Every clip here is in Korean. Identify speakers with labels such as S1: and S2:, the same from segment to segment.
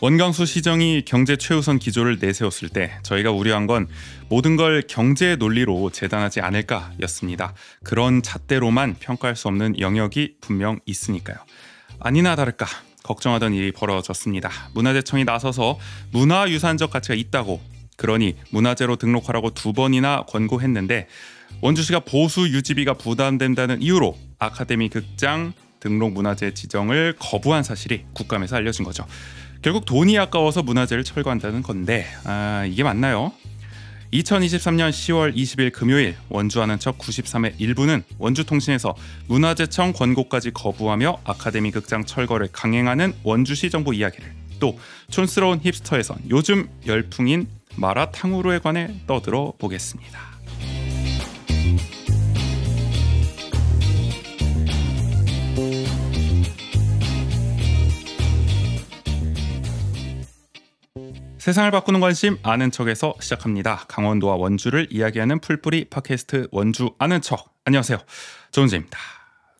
S1: 원광수 시정이 경제 최우선 기조를 내세웠을 때 저희가 우려한 건 모든 걸 경제의 논리로 재단하지 않을까였습니다. 그런 잣대로만 평가할 수 없는 영역이 분명 있으니까요. 아니나 다를까 걱정하던 일이 벌어졌습니다. 문화재청이 나서서 문화유산적 가치가 있다고, 그러니 문화재로 등록하라고 2번이나 권고했는데 원주시가 보수 유지비가 부담된다는 이유로 아카데미 극장 등록 문화재 지정을 거부한 사실이 국감에서 알려진 거죠. 결국 돈이 아까워서 문화재를 철거한다는 건데 이게 맞나요? 2023년 10월 20일 금요일 원주 아는 척 93회 1부는 원주통신에서 문화재청 권고까지 거부하며 아카데미 극장 철거를 강행하는 원주시 정부 이야기를, 또 촌스러운 힙스터에선 요즘 열풍인 마라탕후루에 관해 떠들어 보겠습니다. 세상을 바꾸는 관심 아는 척에서 시작합니다. 강원도와 원주를 이야기하는 풀뿌리 팟캐스트 원주 아는 척. 안녕하세요. 조은재입니다.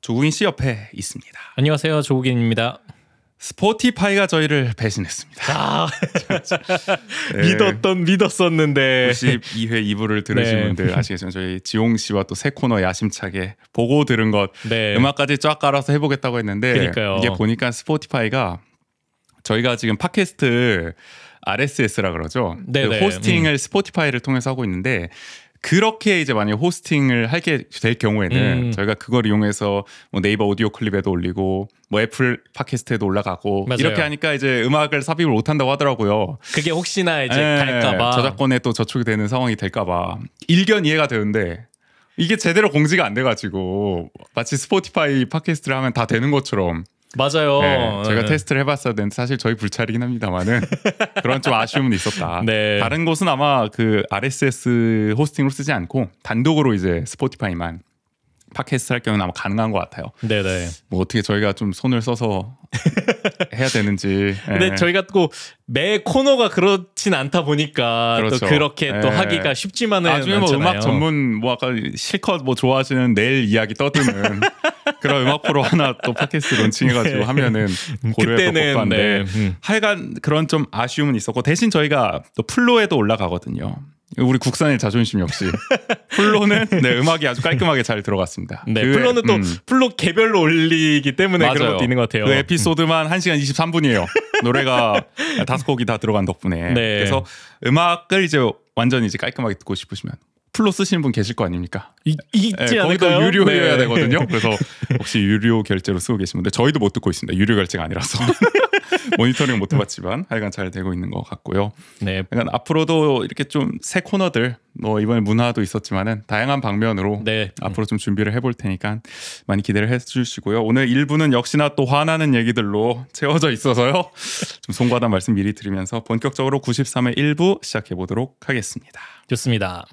S1: 조국인 씨 옆에 있습니다.
S2: 안녕하세요. 조국인입니다.
S1: 스포티파이가 저희를 배신했습니다.
S2: 네. 믿었었는데
S1: 92회 2부를 들으신 분들 아시겠죠? 저희 지용 씨와 또 새 코너 야심차게 보고 들은 것 음악까지 쫙 깔아서 해보겠다고 했는데
S2: 그러니까요.
S1: 이게 보니까 스포티파이가 저희가 지금 팟캐스트 RSS라 그러죠. 그 호스팅을 스포티파이를 통해서 하고 있는데 그렇게 이제 만약 호스팅을 하게 될 경우에는 저희가 그걸 이용해서 뭐 네이버 오디오 클립에도 올리고 뭐 애플 팟캐스트에도 올라가고 맞아요. 이렇게 하니까 이제 음악을 삽입을 못 한다고 하더라고요.
S2: 그게 혹시나 이제 갈까봐
S1: 저작권에 또 저촉이 되는 상황이 될까봐 일견 이해가 되는데 이게 제대로 공지가 안 돼가지고 마치 스포티파이 팟캐스트를 하면 다 되는 것처럼.
S2: 맞아요.
S1: 네, 저희가 테스트를 해봤어야 되는데 사실 저희 불찰이긴 합니다만은 그런 좀 아쉬움은 있었다.
S2: 네.
S1: 다른 곳은 아마 그 RSS 호스팅으로 쓰지 않고 단독으로 이제 스포티파이만 팟캐스트 할 경우는 아마 가능한 것 같아요.
S2: 네네.
S1: 뭐 어떻게 저희가 좀 손을 써서 해야 되는지.
S2: 근데
S1: 네.
S2: 저희가 또 매 코너가 그렇진 않다 보니까
S1: 그렇죠.
S2: 또 그렇게 또 하기가 쉽지만은
S1: 나중에 뭐 음악 전문 뭐 아까 실컷 뭐 좋아하시는 내일 이야기 떠드는 그런 음악 프로 하나 또 팟캐스트 론칭해가지고 하면은 고려할 법도 한데 하여간 그런 좀 아쉬움은 있었고 대신 저희가 또 플로에도 올라가거든요. 우리 국산의 자존심 역시 플로는 음악이 아주 깔끔하게 잘 들어갔습니다.
S2: 네, 플로는 또 플로 개별로 올리기 때문에
S1: 맞아요.
S2: 그런 것도 있는 것 같아요.
S1: 그 에피소드만 1시간 23분이에요. 노래가 5곡이 다 들어간 덕분에.
S2: 네.
S1: 그래서 음악을 이제 완전히 이제 깔끔하게 듣고 싶으시면 플로 쓰시는 분 계실 거 아닙니까?
S2: 있지 않을까요?
S1: 거기도 유료여야 되거든요. 그래서 혹시 유료 결제로 쓰고 계신 분들 저희도 못 듣고 있습니다. 유료 결제가 아니라서 모니터링 못 해봤지만 하여간 잘 되고 있는 것 같고요.
S2: 네.
S1: 그러니까 앞으로도 이렇게 좀 새 코너들 뭐 이번에 문화도 있었지만은 다양한 방면으로 앞으로 좀 준비를 해볼 테니까 많이 기대를 해주시고요. 오늘 1부는 역시나 또 화나는 얘기들로 채워져 있어서요. 좀 송구하다는 말씀 미리 드리면서 본격적으로 93회 1부 시작해 보도록 하겠습니다.
S2: 좋습니다.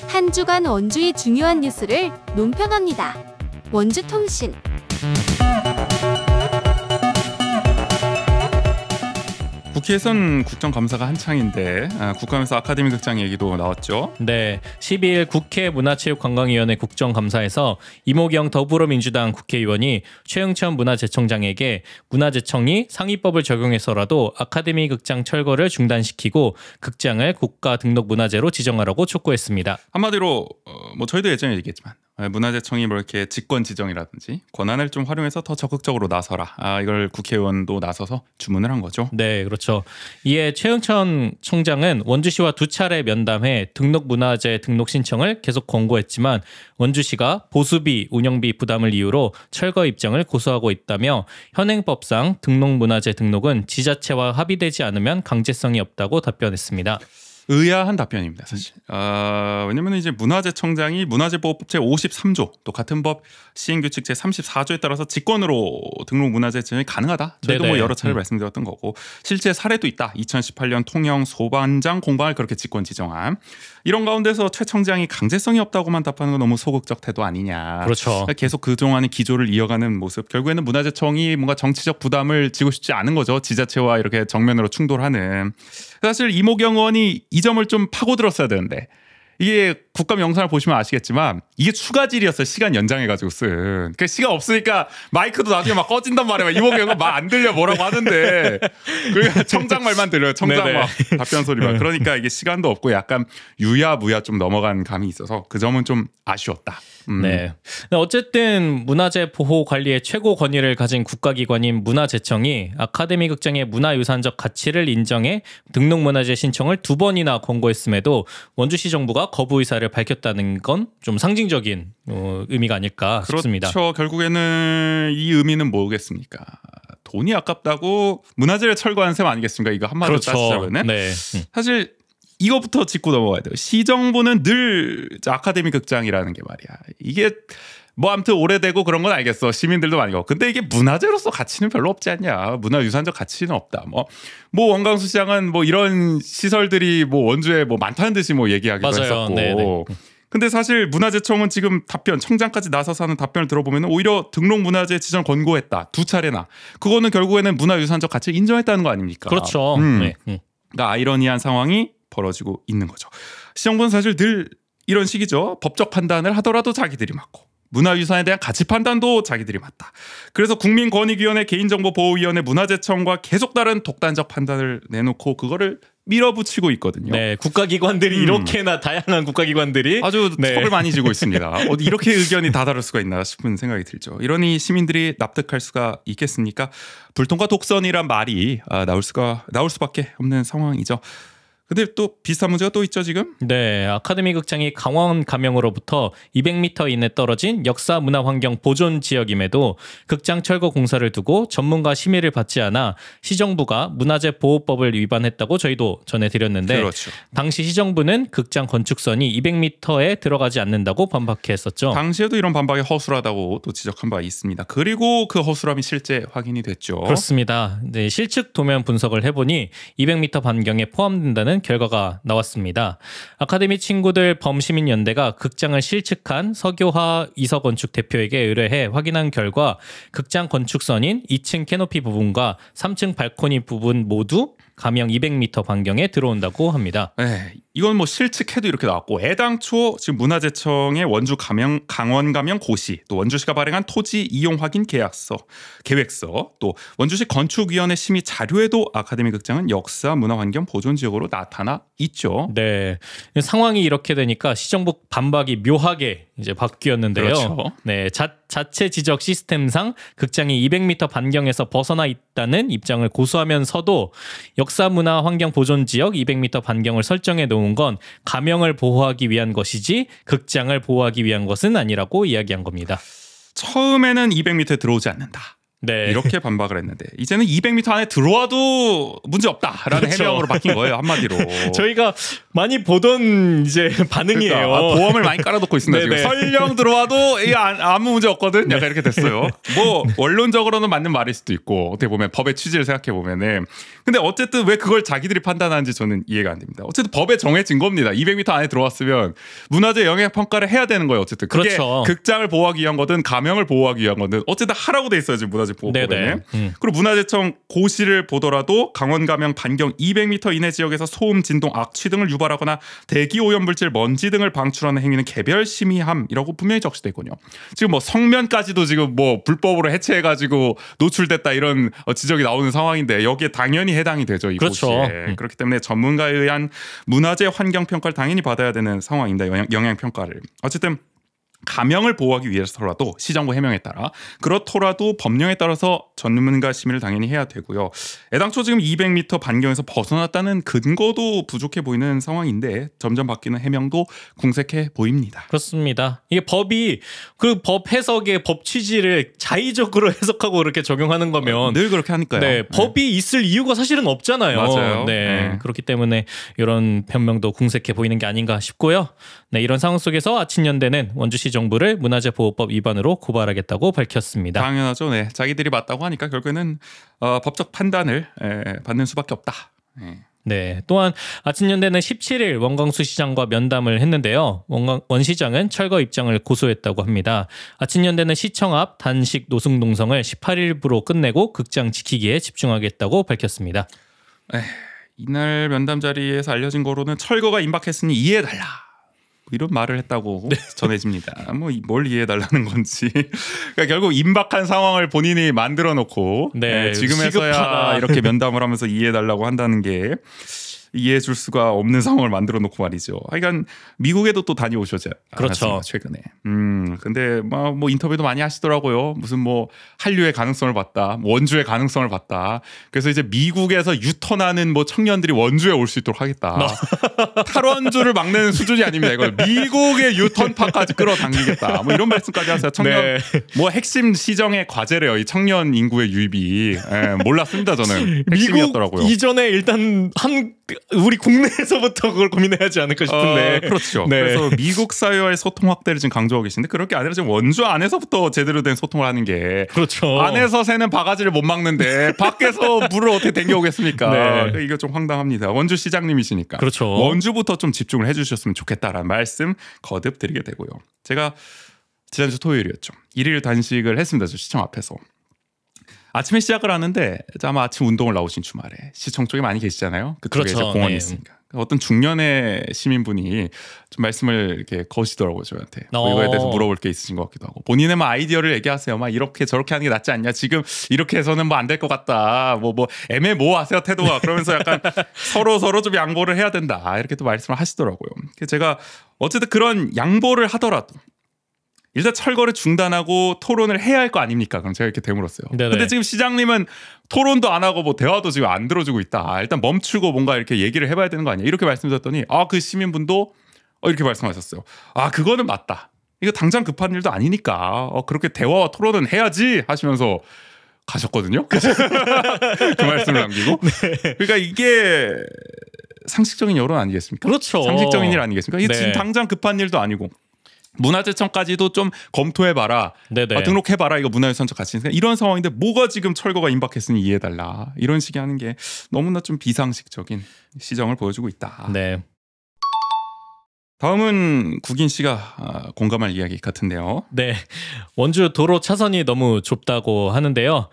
S3: 한 주간 원주의 중요한 뉴스를 논평합니다. 원주통신.
S1: 국회에선 국정감사가 한창인데 국감에서 아카데미 극장 얘기도 나왔죠.
S2: 네, 12일 국회 문화체육관광위원회 국정감사에서 이모경 더불어민주당 국회의원이 최응천 문화재청장에게 문화재청이 상위법을 적용해서라도 아카데미 극장 철거를 중단시키고 극장을 국가 등록 문화재로 지정하라고 촉구했습니다.
S1: 한마디로 뭐 저희도 예전에 얘기했지만 문화재청이 뭐 이렇게 직권 지정이라든지 권한을 좀 활용해서 더 적극적으로 나서라. 이걸 국회의원도 나서서 주문을 한 거죠.
S2: 네, 그렇죠. 이에 최응천 총장은 원주시와 2차례 면담해 등록문화재 등록 신청을 계속 권고했지만 원주시가 보수비, 운영비 부담을 이유로 철거 입장을 고수하고 있다며 현행법상 등록문화재 등록은 지자체와 합의되지 않으면 강제성이 없다고 답변했습니다.
S1: 의아한 답변입니다, 사실. 왜냐면 이제 문화재청장이 문화재보호법 제53조 또 같은 법 시행규칙 제34조에 따라서 직권으로 등록 문화재 지정이 가능하다. 저희도 뭐 여러 차례 말씀드렸던 거고 실제 사례도 있다. 2018년 통영 소반장 공방을 그렇게 직권 지정한. 이런 가운데서 최 청장이 강제성이 없다고만 답하는 건 너무 소극적 태도 아니냐.
S2: 그렇죠.
S1: 계속 그동안의 기조를 이어가는 모습. 결국에는 문화재청이 뭔가 정치적 부담을 지고 싶지 않은 거죠. 지자체와 이렇게 정면으로 충돌하는. 사실 이모경 의원이 이 점을 좀 파고들었어야 되는데 이게 국감 영상을 보시면 아시겠지만 이게 추가질이었어요. 시간 연장해가지고 쓴. 그 시간 없으니까 마이크도 나중에 막 꺼진단 말이야. 이모가 이거 말 안 들려 뭐라고 하는데 그 청장 말만 들려요. 청장 막 답변 소리만. 그러니까 이게 시간도 없고 약간 유야무야 좀 넘어간 감이 있어서 그 점은 좀 아쉬웠다.
S2: 네. 어쨌든 문화재 보호 관리의 최고 권위를 가진 국가기관인 문화재청이 아카데미 극장의 문화유산적 가치를 인정해 등록문화재 신청을 2번이나 권고했음에도 원주시 정부가 거부 의사를 밝혔다는 건 좀 상징적인 의미가 아닐까 싶습니다.
S1: 그렇죠. 결국에는 이 의미는 뭐겠습니까? 돈이 아깝다고 문화재를 철거한 셈 아니겠습니까? 이거 한마디로
S2: 그렇죠.
S1: 따지자면은
S2: 네.
S1: 사실 이거부터 짚고 넘어가야 돼요. 시정부는 늘 아카데미 극장이라는 게 말이야. 이게 뭐 아무튼 오래되고 그런 건 알겠어. 시민들도 많이 가고. 근데 이게 문화재로서 가치는 별로 없지 않냐. 문화유산적 가치는 없다. 뭐 원광수 시장은 뭐 이런 시설들이 뭐 원주에 뭐 많다는 듯이 뭐 얘기하기도
S2: 맞아요.
S1: 했었고.
S2: 네네.
S1: 근데 사실 문화재청은 지금 답변 청장까지 나서서 하는 답변을 들어보면 오히려 등록문화재 지정 권고했다. 2차례나. 그거는 결국에는 문화유산적 가치를 인정했다는 거 아닙니까?
S2: 그렇죠. 네.
S1: 그러니까 아이러니한 상황이 벌어지고 있는 거죠. 시정부는 사실 늘 이런 식이죠. 법적 판단을 하더라도 자기들이 맞고 문화유산에 대한 가치 판단도 자기들이 맞다. 그래서 국민권익위원회, 개인정보보호위원회, 문화재청과 계속 다른 독단적 판단을 내놓고 그거를 밀어붙이고 있거든요.
S2: 네, 국가기관들이 이렇게나 다양한 국가기관들이
S1: 아주
S2: 네.
S1: 턱을 많이 쥐고 있습니다. 어디 이렇게 의견이 다 다를 수가 있나 싶은 생각이 들죠. 이러니 시민들이 납득할 수가 있겠습니까? 불통과 독선이란 말이 나올 수밖에 없는 상황이죠. 근데 또 비슷한 문제가 또 있죠 지금?
S2: 네, 아카데미 극장이 강원 가명으로부터 200m 이내 떨어진 역사 문화 환경 보존 지역임에도 극장 철거 공사를 두고 전문가 심의를 받지 않아 시정부가 문화재 보호법을 위반했다고 저희도 전해드렸는데
S1: 그렇죠.
S2: 당시 시정부는 극장 건축선이 200m에 들어가지 않는다고 반박했었죠.
S1: 당시에도 이런 반박이 허술하다고 또 지적한 바 있습니다. 그리고 그 허술함이 실제 확인이 됐죠.
S2: 그렇습니다. 네, 실측 도면 분석을 해보니 200m 반경에 포함된다는 결과가 나왔습니다. 아카데미 친구들 범시민연대가 극장을 실측한 서교화 이서건축 대표에게 의뢰해 확인한 결과 극장 건축선인 2층 캐노피 부분과 3층 발코니 부분 모두 가명 200m 반경에 들어온다고 합니다.
S1: 네, 이건 뭐 실측해도 이렇게 나왔고 애당초 지금 문화재청의 원주 강원 가명 고시, 또 원주시가 발행한 토지 이용 확인 계획서, 또 원주시 건축위원회 심의 자료에도 아카데미 극장은 역사 문화환경 보존 지역으로 나타나 있죠.
S2: 네, 상황이 이렇게 되니까 시정부 반박이 묘하게 이제 바뀌었는데요.
S1: 그렇죠.
S2: 네, 자체 지적 시스템상 극장이 200m 반경에서 벗어나 있다는 입장을 고수하면서도 역사 문화 환경 보존 지역 200m 반경을 설정해 놓은 건 가명을 보호하기 위한 것이지 극장을 보호하기 위한 것은 아니라고 이야기한 겁니다.
S1: 처음에는 200m에 들어오지 않는다.
S2: 네.
S1: 이렇게 반박을 했는데 이제는 200m 안에 들어와도 문제 없다라는
S2: 그렇죠.
S1: 해명으로 바뀐 거예요. 한마디로.
S2: 저희가 많이 보던 이제 반응이에요.
S1: 그러니까 보험을 많이 깔아놓고 있습니다. 지금 설령 들어와도 아무 문제 없거든. 약간 이렇게 됐어요. 뭐 원론적으로는 맞는 말일 수도 있고 어떻게 보면 법의 취지를 생각해 보면은 근데 어쨌든 왜 그걸 자기들이 판단하는지 저는 이해가 안 됩니다. 어쨌든 법에 정해진 겁니다. 200m 안에 들어왔으면 문화재 영향 평가를 해야 되는 거예요. 어쨌든 그게
S2: 그렇죠.
S1: 극장을 보호하기 위한 거든 가명을 보호하기 위한 거든 어쨌든 하라고 돼 있어요. 지금 문화재 보호법에. 그리고 문화재청 고시를 보더라도 강원 가명 반경 200m 이내 지역에서 소음, 진동, 악취 등을 유발하거나 대기 오염물질, 먼지 등을 방출하는 행위는 개별 심의함이라고 분명히 적시돼 있군요. 지금 뭐 성면까지도 지금 뭐 불법으로 해체해가지고 노출됐다 이런 지적이 나오는 상황인데 여기에 당연히 해당이 되죠. 이
S2: 그렇죠.
S1: 고시에. 그렇기 때문에 전문가에 의한 문화재 환경 평가를 당연히 받아야 되는 상황입니다. 영향 평가를. 어쨌든 가명을 보호하기 위해서라도 시정부 해명에 따라 그렇더라도 법령에 따라서 전문가 심의를 당연히 해야 되고요. 애당초 지금 200m 반경에서 벗어났다는 근거도 부족해 보이는 상황인데 점점 바뀌는 해명도 궁색해 보입니다.
S2: 그렇습니다. 이게 법이 그 법 해석의 법 취지를 자의적으로 해석하고 그렇게 적용하는 거면
S1: 늘 그렇게 하니까요.
S2: 네, 법이 있을 이유가 사실은 없잖아요.
S1: 맞아요.
S2: 네, 그렇기 때문에 이런 변명도 궁색해 보이는 게 아닌가 싶고요. 네, 이런 상황 속에서 아친연대는 원주시 정부를 문화재 보호법 위반으로 고발하겠다고 밝혔습니다.
S1: 당연하죠. 네, 자기들이 맞다고 하니까 결국에는 법적 판단을 받는 수밖에 없다.
S2: 네, 또한 아친연대는 17일 원광수 시장과 면담을 했는데요. 원 시장은 철거 입장을 고수했다고 합니다. 아친연대는 시청 앞 단식 노숙농성을 18일부로 끝내고 극장 지키기에 집중하겠다고 밝혔습니다.
S1: 이날 면담 자리에서 알려진 거로는 철거가 임박했으니 이해해달라. 이런 말을 했다고 전해집니다. 뭐 뭘 이해해달라는 건지. 그러니까 결국 임박한 상황을 본인이 만들어 놓고 지금에서야 시급하다. 이렇게 면담을 하면서 이해해달라고 한다는 게 이해해 줄 수가 없는 상황을 만들어 놓고 말이죠. 그러니까 미국에도 또 다녀오셨죠.
S2: 그렇죠.
S1: 최근에. 근데 뭐 인터뷰도 많이 하시더라고요. 무슨 뭐 한류의 가능성을 봤다. 원주의 가능성을 봤다. 그래서 이제 미국에서 유턴하는 뭐 청년들이 원주에 올 수 있도록 하겠다. 탈원주를 막는 수준이 아닙니다. 이거 미국의 유턴파까지 끌어당기겠다. 뭐 이런 말씀까지 하세요. 청년 뭐 핵심 시정의 과제래요. 이 청년 인구의 유입이. 몰랐습니다. 저는 핵심이었더라고요.
S2: 미국 이전에 일단 우리 국내에서부터 그걸 고민해야 하지 않을까 싶은데.
S1: 그렇죠. 그래서 미국 사회와의 소통 확대를 지금 강조하고 계신데 그럴 게 아니라 지금 원주 안에서부터 제대로 된 소통을 하는 게
S2: 그렇죠.
S1: 안에서 새는 바가지를 못 막는데 밖에서 물을 어떻게 댕겨오겠습니까? 이거 좀 황당합니다. 원주 시장님이시니까.
S2: 그렇죠.
S1: 원주부터 좀 집중을 해주셨으면 좋겠다라는 말씀 거듭 드리게 되고요. 제가 지난주 토요일이었죠. 1일 단식을 했습니다. 저 시청 앞에서. 아침에 시작을 하는데 아마 아침 운동을 나오신 주말에 시청 쪽에 많이 계시잖아요. 그쪽에
S2: 그렇죠.
S1: 이제 공원이 있으니까. 어떤 중년의 시민분이 좀 말씀을 이렇게 거시더라고요 저한테. 뭐 이거에 대해서 물어볼 게 있으신 것 같기도 하고. 본인의 뭐 아이디어를 얘기하세요. 막 이렇게 저렇게 하는 게 낫지 않냐. 지금 이렇게 해서는 뭐 안 될 것 같다. 뭐 애매모호하세요 태도가. 그러면서 약간 서로 좀 양보를 해야 된다. 이렇게 또 말씀을 하시더라고요. 그래서 제가 어쨌든 그런 양보를 하더라도 일단 철거를 중단하고 토론을 해야 할 거 아닙니까? 그럼 제가 이렇게 되물었어요. 근데 지금 시장님은 토론도 안 하고 뭐 대화도 지금 안 들어주고 있다. 일단 멈추고 뭔가 이렇게 얘기를 해봐야 되는 거 아니야? 이렇게 말씀드렸더니 그 시민분도 이렇게 말씀하셨어요. 그거는 맞다. 이거 당장 급한 일도 아니니까 그렇게 대화와 토론은 해야지 하시면서 가셨거든요. 그 말씀을 남기고. 그러니까 이게 상식적인 여론 아니겠습니까?
S2: 그렇죠.
S1: 상식적인 일 아니겠습니까? 이게 지금 당장 급한 일도 아니고. 문화재청까지도 좀 검토해봐라. 등록해봐라. 이거 문화유산처 같이 있으니까 이런 상황인데 뭐가 지금 철거가 임박했으니 이해해달라. 이런 식의 하는 게 너무나 좀 비상식적인 시정을 보여주고 있다. 다음은 국인 씨가 공감할 이야기 같은데요.
S2: 원주 도로 차선이 너무 좁다고 하는데요.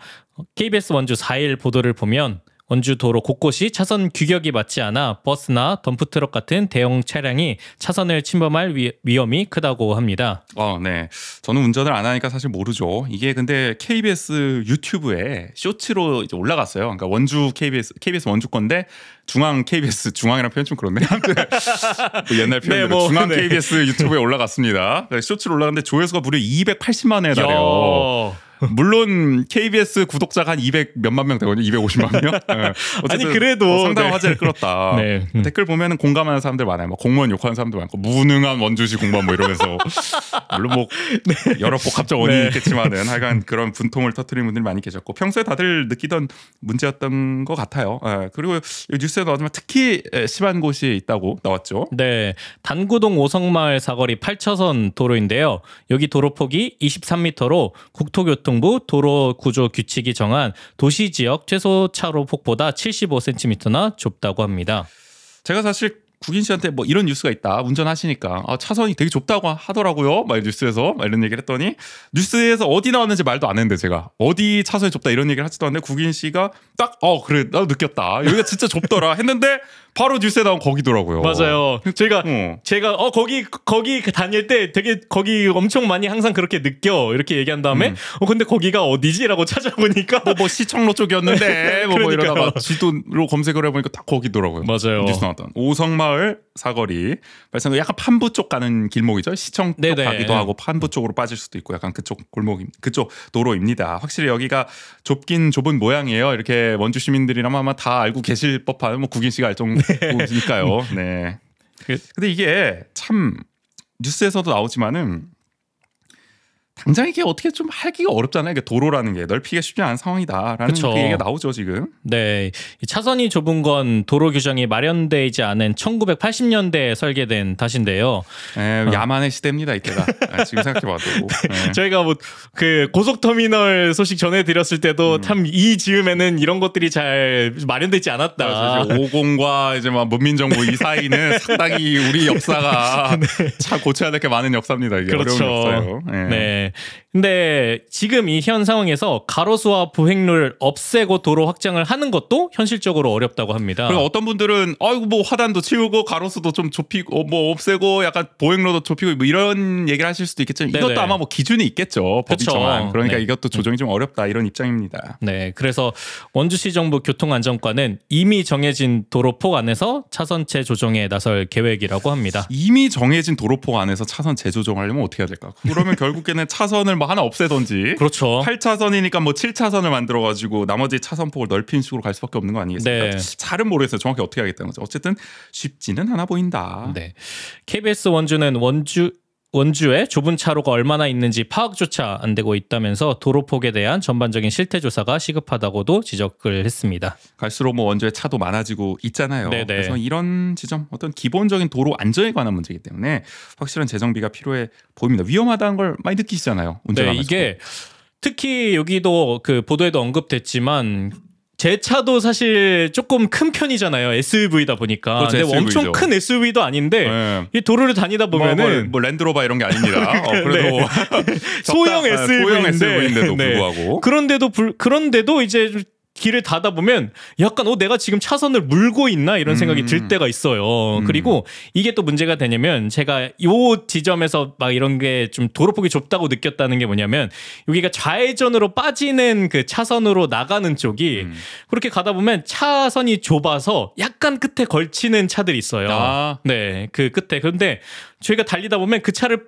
S2: KBS 원주 4일 보도를 보면 원주 도로 곳곳이 차선 규격이 맞지 않아 버스나 덤프트럭 같은 대형 차량이 차선을 침범할 위험이 크다고 합니다.
S1: 네. 저는 운전을 안 하니까 사실 모르죠. 이게 근데 KBS 유튜브에 쇼츠로 이제 올라갔어요. 그러니까 원주 KBS 원주 건데 중앙 KBS 중앙이라는 표현 좀 그렇네. 그 옛날 표현대로 중앙 KBS 유튜브에 올라갔습니다. 쇼츠로 올라갔는데 조회수가 무려 280만에 달해요. 물론 KBS 구독자가 한 200 몇만 명 되거든요. 250만 명.
S2: 아니 그래도
S1: 상당한 화제를 끌었다. 댓글 보면은 공감하는 사람들 많아요. 막 공무원 욕하는 사람들 많고 무능한 원주시 공무원 뭐 이러면서 물론 뭐 여러 복합적 원인이 있겠지만은 하여간 그런 분통을 터뜨리는 분들이 많이 계셨고 평소에 다들 느끼던 문제였던 것 같아요. 그리고 뉴스에 나왔지만 특히 심한 곳이 있다고 나왔죠.
S2: 단구동 오성마을 사거리 8차선 도로인데요. 여기 도로폭이 23m로 국토교통부 도로 구조 규칙이 정한 도시지역 최소 차로 폭보다 75cm나 좁다고 합니다.
S1: 제가 사실 국인 씨한테 뭐 이런 뉴스가 있다. 운전하시니까 차선이 되게 좁다고 하더라고요. 막 뉴스에서 막 이런 얘기를 했더니 뉴스에서 어디 나왔는지 말도 안 했는데 제가 어디 차선이 좁다 이런 얘기를 하지도 않는데 국인 씨가 딱 그래 나도 느꼈다. 여기가 진짜 좁더라 했는데 바로 뉴스에 나온 거기더라고요.
S2: 맞아요. 제가 거기 다닐 때 되게 거기 엄청 많이 항상 그렇게 느껴 이렇게 얘기한 다음에 근데 거기가 어디지라고 찾아보니까
S1: 뭐 시청로 쪽이었는데 뭐 이러다가 지도로 검색을 해보니까 딱 거기더라고요.
S2: 맞아요.
S1: 뉴스 나왔던 오성마을 사거리 발생 약간 판부 쪽 가는 길목이죠. 시청 쪽 가기도 하고 판부 쪽으로 빠질 수도 있고 약간 그쪽 그쪽 도로입니다. 확실히 여기가 좁긴 좁은 모양이에요. 이렇게 원주 시민들이라면 아마 다 알고 계실 법한 뭐 국인 씨가 알 정도니까요. 네. 근데 이게 참 뉴스에서도 나오지만은 당장 이게 어떻게 좀 하기가 어렵잖아요. 이게 도로라는 게 넓히기가 쉽지 않은 상황이다라는 그 얘기가 나오죠 지금.
S2: 차선이 좁은 건 도로 규정이 마련되지 않은 1980년대에 설계된 탓인데요.
S1: 야만의 시대입니다 이때가. 지금 생각해봐도.
S2: 저희가 뭐 그 고속터미널 소식 전해드렸을 때도 참 이 즈음에는 이런 것들이 잘 마련되지 않았다.
S1: 50과 이제 막 문민정부 이 사이는 상당히 우리 역사가 참 고쳐야 될 게 많은 역사입니다. 이게 어려운 역사예요.
S2: 네. 근데 지금 이 현 상황에서 가로수와 보행로를 없애고 도로 확장을 하는 것도 현실적으로 어렵다고 합니다.
S1: 그리고 어떤 분들은 아이고 뭐 화단도 치우고 가로수도 좀 좁히고 뭐 없애고 약간 보행로도 좁히고 뭐 이런 얘기를 하실 수도 있겠지만 이것도
S2: 네네.
S1: 아마 뭐 기준이 있겠죠. 법이
S2: 그쵸.
S1: 정한. 그러니까
S2: 네.
S1: 이것도 조정이 좀 어렵다 이런 입장입니다.
S2: 네, 그래서 원주시 정부 교통안전과는 이미 정해진 도로폭 안에서 차선체 조정에 나설 계획이라고 합니다.
S1: 이미 정해진 도로폭 안에서 차선 재조정하려면 어떻게 해야 될까? 그러면 결국에는 차선을 뭐 하나 없애던지
S2: 그렇죠.
S1: 8차선이니까 뭐 7차선을 만들어가지고 나머지 차선폭을 넓히는 식으로 갈 수밖에 없는 거 아니겠습니까?
S2: 네.
S1: 잘은 모르겠어요. 정확히 어떻게 하겠다는 거죠. 어쨌든 쉽지는 않아 보인다.
S2: 네. KBS 원주는 원주에 좁은 차로가 얼마나 있는지 파악조차 안 되고 있다면서 도로폭에 대한 전반적인 실태 조사가 시급하다고도 지적을 했습니다.
S1: 갈수록 뭐 원주에 차도 많아지고 있잖아요.
S2: 네네.
S1: 그래서 이런 지점 어떤 기본적인 도로 안전에 관한 문제이기 때문에 확실한 재정비가 필요해 보입니다. 위험하다는 걸 많이 느끼시잖아요.
S2: 네,
S1: 운전하면서.
S2: 이게 특히 여기도 그 보도에도 언급됐지만 제 차도 사실 조금 큰 편이잖아요. SUV다 보니까.
S1: 그렇죠,
S2: 근데
S1: SUV 죠.
S2: 엄청 큰 SUV도 아닌데
S1: 네.
S2: 이 도로를 다니다 보면은
S1: 뭐 랜드로버 이런 게 아닙니다. 그래도
S2: 소형
S1: 소형 SUV인데도
S2: 네.
S1: 불구하고
S2: 그런데도 이제 길을 닫아 보면 약간 내가 지금 차선을 물고 있나 이런 생각이 들 때가 있어요. 그리고 이게 또 문제가 되냐면 제가 요 지점에서 막 이런 게 좀 도로폭이 좁다고 느꼈다는 게 뭐냐면 여기가 좌회전으로 빠지는 그 차선으로 나가는 쪽이 그렇게 가다 보면 차선이 좁아서 약간 끝에 걸치는 차들이 있어요.
S1: 아.
S2: 네, 그 끝에. 그런데 저희가 달리다 보면 그 차를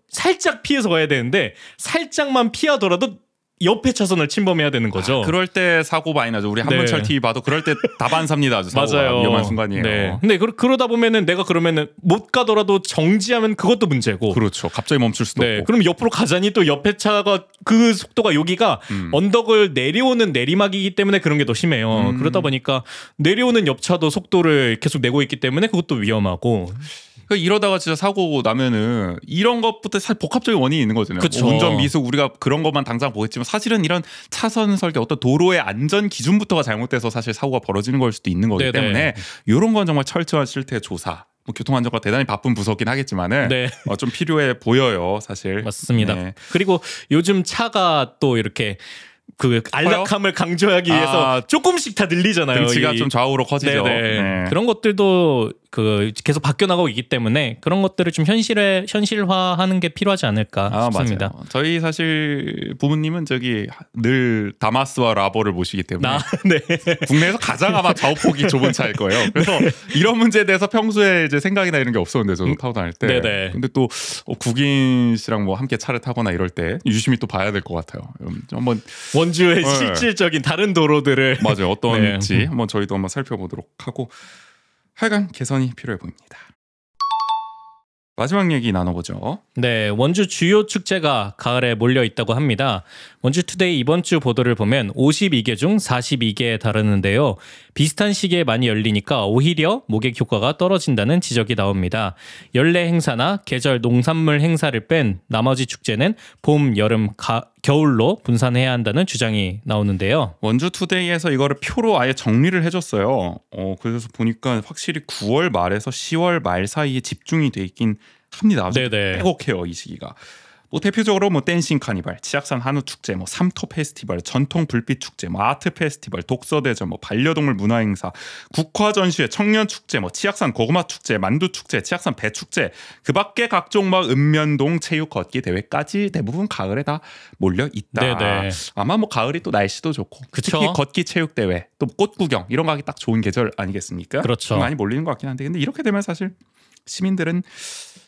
S2: 살짝 피해서 가야 되는데 살짝만 피하더라도 옆에 차선을 침범해야 되는 거죠.
S1: 그럴 때 사고 많이 나죠. 우리 한문철 TV 봐도 그럴 때 다반삽니다. 아주 사고가
S2: 맞아요.
S1: 위험한 순간이에요.
S2: 네. 근데 그러다 보면은 내가 그러면은 못 가더라도 정지하면 그것도 문제고.
S1: 그렇죠. 갑자기 멈출 수도
S2: 네.
S1: 없고.
S2: 그럼 옆으로 가자니 또 옆에 차가 그 속도가 여기가 언덕을 내려오는 내리막이기 때문에 그런 게 더 심해요. 그러다 보니까 내려오는 옆차도 속도를 계속 내고 있기 때문에 그것도 위험하고.
S1: 이러다가 진짜 사고 나면은 이런 것부터 사실 복합적인 원인이 있는 거잖아요.
S2: 그쵸.
S1: 운전 미숙 우리가 그런 것만 당장 보겠지만 사실은 이런 차선 설계 어떤 도로의 안전 기준부터가 잘못돼서 사실 사고가 벌어지는 걸 수도 있는 거기
S2: 네네.
S1: 때문에 이런 건 정말 철저한 실태 조사. 뭐 교통안전과 대단히 바쁜 부서긴 하겠지만은
S2: 네.
S1: 좀 필요해 보여요, 사실.
S2: 맞습니다.
S1: 네.
S2: 그리고 요즘 차가 또 이렇게 그 안락함을 강조하기 위해서 조금씩 다 늘리잖아요.
S1: 등치가 좀 좌우로 커지죠.
S2: 네네.
S1: 네.
S2: 그런 것들도 그 계속 바뀌어 나가고 있기 때문에 그런 것들을 좀 현실화하는 게 필요하지 않을까 싶습니다.
S1: 맞아요. 저희 사실 부모님은 저기 늘 다마스와 라보를 모시기 때문에
S2: 네.
S1: 국내에서 가장 아마 좌우폭이 좁은 차일 거예요. 그래서 이런 문제에 대해서 평소에 이제 생각이나 이런 게 없었는데 저도 타고 다닐 때.
S2: 네네.
S1: 근데 또 국인 씨랑 뭐 함께 차를 타거나 이럴 때 유심히 또 봐야 될 것 같아요. 한번
S2: 원주의 실질적인 다른 도로들을
S1: 맞아요. 어떤지
S2: 네.
S1: 한번 저희도 한번 살펴보도록 하고 하여간 개선이 필요해 보입니다. 마지막 얘기 나눠보죠.
S2: 네, 원주 주요 축제가 가을에 몰려 있다고 합니다. 원주투데이 이번 주 보도를 보면 52개 중 42개에 달하는데요. 비슷한 시기에 많이 열리니까 오히려 목액 효과가 떨어진다는 지적이 나옵니다. 연례 행사나 계절 농산물 행사를 뺀 나머지 축제는 봄, 여름, 겨울로 분산해야 한다는 주장이 나오는데요.
S1: 원주 투데이에서 이거를 표로 아예 정리를 해줬어요. 그래서 보니까 확실히 9월 말에서 10월 말 사이에 집중이 돼 있긴 합니다. 아주
S2: 네네.
S1: 빼곡해요, 이 시기가. 뭐 대표적으로 뭐 댄싱 카니발, 치악산 한우 축제, 뭐 삼토 페스티벌, 전통 불빛 축제, 뭐 아트 페스티벌, 독서 대전, 뭐 반려동물 문화 행사, 국화 전시회, 청년 축제, 뭐 치악산 고구마 축제, 만두 축제, 치악산 배 축제, 그밖에 각종 막 읍면동 체육 걷기 대회까지 대부분 가을에 다 몰려 있다.
S2: 네네.
S1: 아마 뭐 가을이 또 날씨도 좋고,
S2: 그쵸.
S1: 특히 걷기 체육 대회, 또 꽃 구경 이런 거 하기 딱 좋은 계절 아니겠습니까?
S2: 그렇죠.
S1: 많이 몰리는 것 같긴 한데, 근데 이렇게 되면 사실 시민들은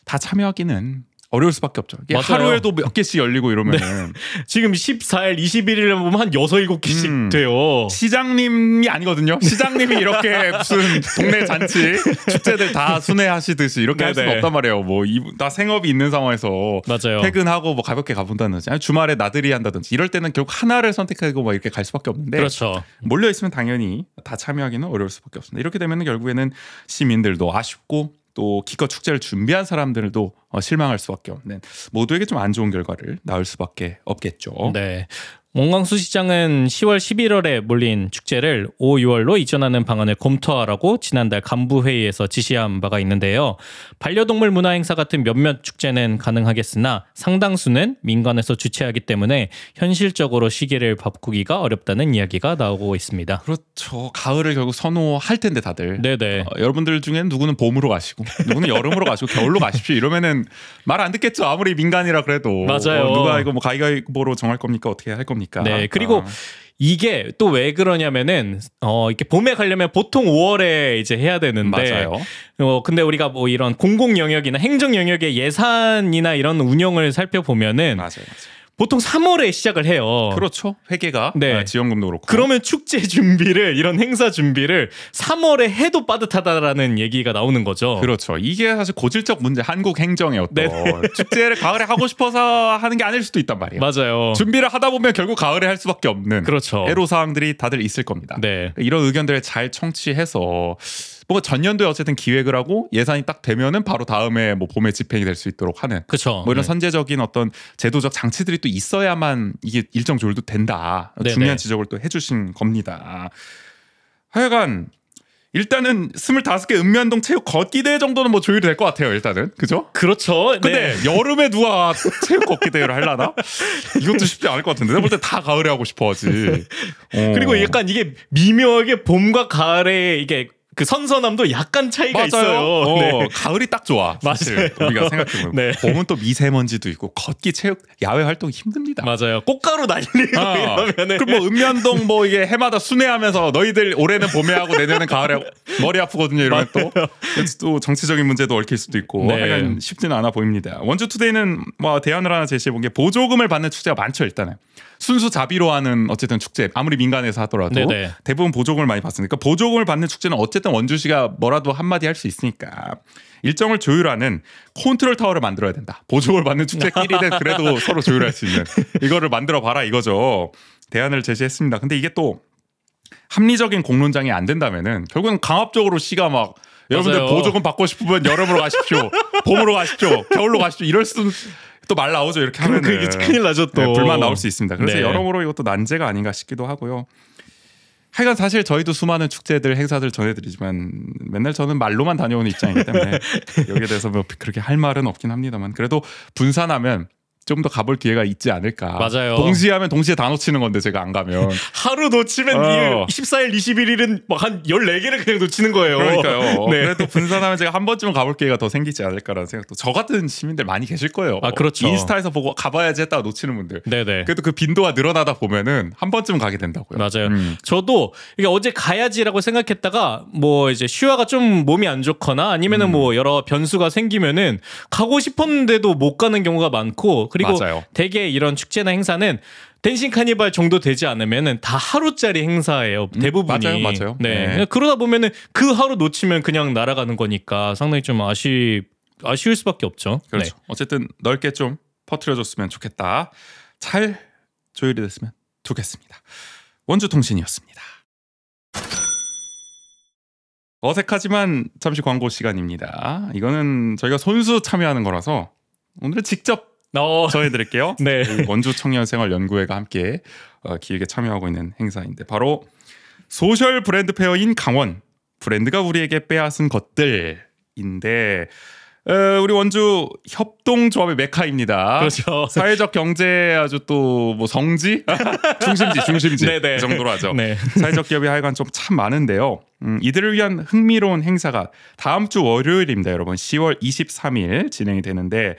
S1: 다 참여하기는 어려울 수밖에 없죠. 이게
S2: 맞아요.
S1: 하루에도 몇 개씩 열리고 이러면은
S2: 지금 14일, 21일에 보면 한 6, 7개씩 돼요.
S1: 시장님이 아니거든요. 시장님이 이렇게 무슨 동네 잔치 축제들 다 순회하시듯이 이렇게 할 수는
S2: 네네.
S1: 없단 말이에요. 뭐 나 생업이 있는 상황에서
S2: 맞아요.
S1: 퇴근하고 뭐 가볍게 가본다든지 아니 주말에 나들이 한다든지 이럴 때는 결국 하나를 선택하고 막 이렇게 갈 수밖에 없는데
S2: 그렇죠.
S1: 몰려 있으면 당연히 다 참여하기는 어려울 수밖에 없습니다. 이렇게 되면 결국에는 시민들도 아쉽고 또 기껏 축제를 준비한 사람들도 실망할 수밖에 없는 모두에게 좀 안 좋은 결과를 낳을 수밖에 없겠죠.
S2: 네. 원광수시장은 10월 11월에 몰린 축제를 5, 6월로 이전하는 방안을 검토하라고 지난달 간부회의에서 지시한 바가 있는데요. 반려동물 문화 행사 같은 몇몇 축제는 가능하겠으나 상당수는 민간에서 주최하기 때문에 현실적으로 시기를 바꾸기가 어렵다는 이야기가 나오고 있습니다.
S1: 그렇죠. 가을을 결국 선호할 텐데 다들.
S2: 네네.
S1: 여러분들 중에는 누구는 봄으로 가시고 누구는 여름으로 가시고 겨울로 가십시오. 이러면은 말 안 듣겠죠. 아무리 민간이라 그래도.
S2: 맞아요.
S1: 누가 이거 뭐 가위바위보로 정할 겁니까? 어떻게 할 겁니까?
S2: 네, 그리고 이게 또 왜 그러냐면은 이렇게 봄에 가려면 보통 5월에 이제 해야 되는데
S1: 맞아요.
S2: 근데 우리가 뭐 이런 공공 영역이나 행정 영역의 예산이나 이런 운영을 살펴보면은
S1: 맞아요.
S2: 보통 3월에 시작을 해요.
S1: 그렇죠. 회계가
S2: 네.
S1: 지원금도 그렇고.
S2: 그러면 축제 준비를 이런 행사 준비를 3월에 해도 빠듯하다라는 얘기가 나오는 거죠.
S1: 그렇죠. 이게 사실 고질적 문제. 한국 행정의 어떤 축제를 가을에 하고 싶어서 하는 게 아닐 수도 있단 말이에요.
S2: 맞아요.
S1: 준비를 하다 보면 결국 가을에 할 수밖에 없는
S2: 그렇죠.
S1: 애로사항들이 다들 있을 겁니다.
S2: 네.
S1: 이런 의견들을 잘 청취해서 뭔가 전년도에 어쨌든 기획을 하고 예산이 딱 되면은 바로 다음에 뭐 봄에 집행이 될 수 있도록 하는
S2: 그렇죠.
S1: 뭐 이런 선제적인 어떤 제도적 장치들이 또 있어야만 이게 일정 조율도 된다.
S2: 네네.
S1: 중요한 지적을 또 해주신 겁니다. 하여간 일단은 25개 읍면동 체육 걷기 대회 정도는 뭐 조율이 될 것 같아요. 일단은 그죠?
S2: 그렇죠.
S1: 근데 여름에 누가 체육 걷기 대회를 하려나? 이것도 쉽지 않을 것 같은데 내가 볼 때 다 가을에 하고 싶어하지.
S2: 그리고 약간 이게 미묘하게 봄과 가을에 이게 그 선선함도 약간 차이가 있어요. 네.
S1: 가을이 딱 좋아. 사실
S2: 맞아요.
S1: 우리가 생각해보면
S2: 네.
S1: 봄은 또 미세먼지도 있고 걷기 체육 야외 활동이 힘듭니다.
S2: 맞아요. 꽃가루 날리고 이러면은
S1: 그럼 뭐 읍면동 뭐 이게 해마다 순회하면서 너희들 올해는 봄에 하고 내년은 가을에 하고 머리 아프거든요. 이러면 또 정치적인 문제도 얽힐 수도 있고
S2: 네.
S1: 하여간 쉽지는 않아 보입니다. 원주투데이는 뭐 대안을 하나 제시해본 게 보조금을 받는 축제가 많죠. 일단은 순수 자비로 하는 어쨌든 축제 아무리 민간에서 하더라도
S2: 네네.
S1: 대부분 보조금을 많이 받으니까 보조금을 받는 축제는 어쨌든 원주시가 뭐라도 한마디 할 수 있으니까 일정을 조율하는 컨트롤 타워를 만들어야 된다. 보조금을 받는 축제끼리는 그래도 서로 조율할 수 있는 이거를 만들어 봐라 이거죠. 대안을 제시했습니다. 근데 이게 또 합리적인 공론장이 안 된다면은 결국은 강압적으로 시가 막 여러분들
S2: 맞아요.
S1: 보조금 받고 싶으면 여름으로 가십시오. 봄으로 가십시오. 겨울로 가십시오. 이럴 수는 또 말 나오죠. 이렇게 하면
S2: 그게 큰일 나죠 또.
S1: 네, 불만 나올 수 있습니다. 그래서
S2: 네.
S1: 여러모로 이것도 난제가 아닌가 싶기도 하고요. 하여간 사실 저희도 수많은 축제들 행사들 전해드리지만 맨날 저는 말로만 다녀오는 입장이기 때문에 여기에 대해서 뭐 그렇게 할 말은 없긴 합니다만 그래도 분산하면 좀 더 가볼 기회가 있지 않을까.
S2: 맞아요.
S1: 동시에 하면 동시에 다 놓치는 건데 제가 안 가면.
S2: 하루 놓치면 14일, 21일은 막 한 14개를 그냥 놓치는 거예요.
S1: 그러니까요.
S2: 네.
S1: 그래도 분산하면 제가 한 번쯤은 가볼 기회가 더 생기지 않을까라는 생각도 저 같은 시민들 많이 계실 거예요.
S2: 아, 그렇죠.
S1: 인스타에서 보고 가봐야지 했다가 놓치는 분들.
S2: 네네.
S1: 그래도 그 빈도가 늘어나다 보면은 한 번쯤은 가게 된다고요.
S2: 맞아요. 저도 이게 어제 가야지라고 생각했다가 뭐 이제 슈아가 좀 몸이 안 좋거나 아니면은 뭐 여러 변수가 생기면은 가고 싶었는데도 못 가는 경우가 많고 그리고
S1: 맞아요.
S2: 대개 이런 축제나 행사는 댄싱 카니발 정도 되지 않으면은 다 하루짜리 행사예요. 대부분이.
S1: 맞아요.
S2: 네.
S1: 네.
S2: 그러다 보면은 그 하루 놓치면 그냥 날아가는 거니까 상당히 좀 아쉬울 수밖에 없죠.
S1: 그렇죠.
S2: 네.
S1: 어쨌든 넓게 좀 퍼뜨려줬으면 좋겠다. 잘 조율이 됐으면 좋겠습니다. 원주통신이었습니다. 어색하지만 잠시 광고 시간입니다. 이거는 저희가 손수 참여하는 거라서 오늘은 직접 전해드릴게요.
S2: 네.
S1: 원주 청년생활연구회가 함께 기획에 참여하고 있는 행사인데 바로 소셜 브랜드 페어인 강원 브랜드가 우리에게 빼앗은 것들인데 우리 원주 협동조합의 메카입니다.
S2: 그렇죠.
S1: 사회적 경제 아주 또 뭐 성지 중심지
S2: 네네.
S1: 그 정도로 하죠.
S2: 네.
S1: 사회적 기업이 하여간 좀 참 많은데요. 이들을 위한 흥미로운 행사가 다음 주 월요일입니다, 여러분. 10월 23일 진행이 되는데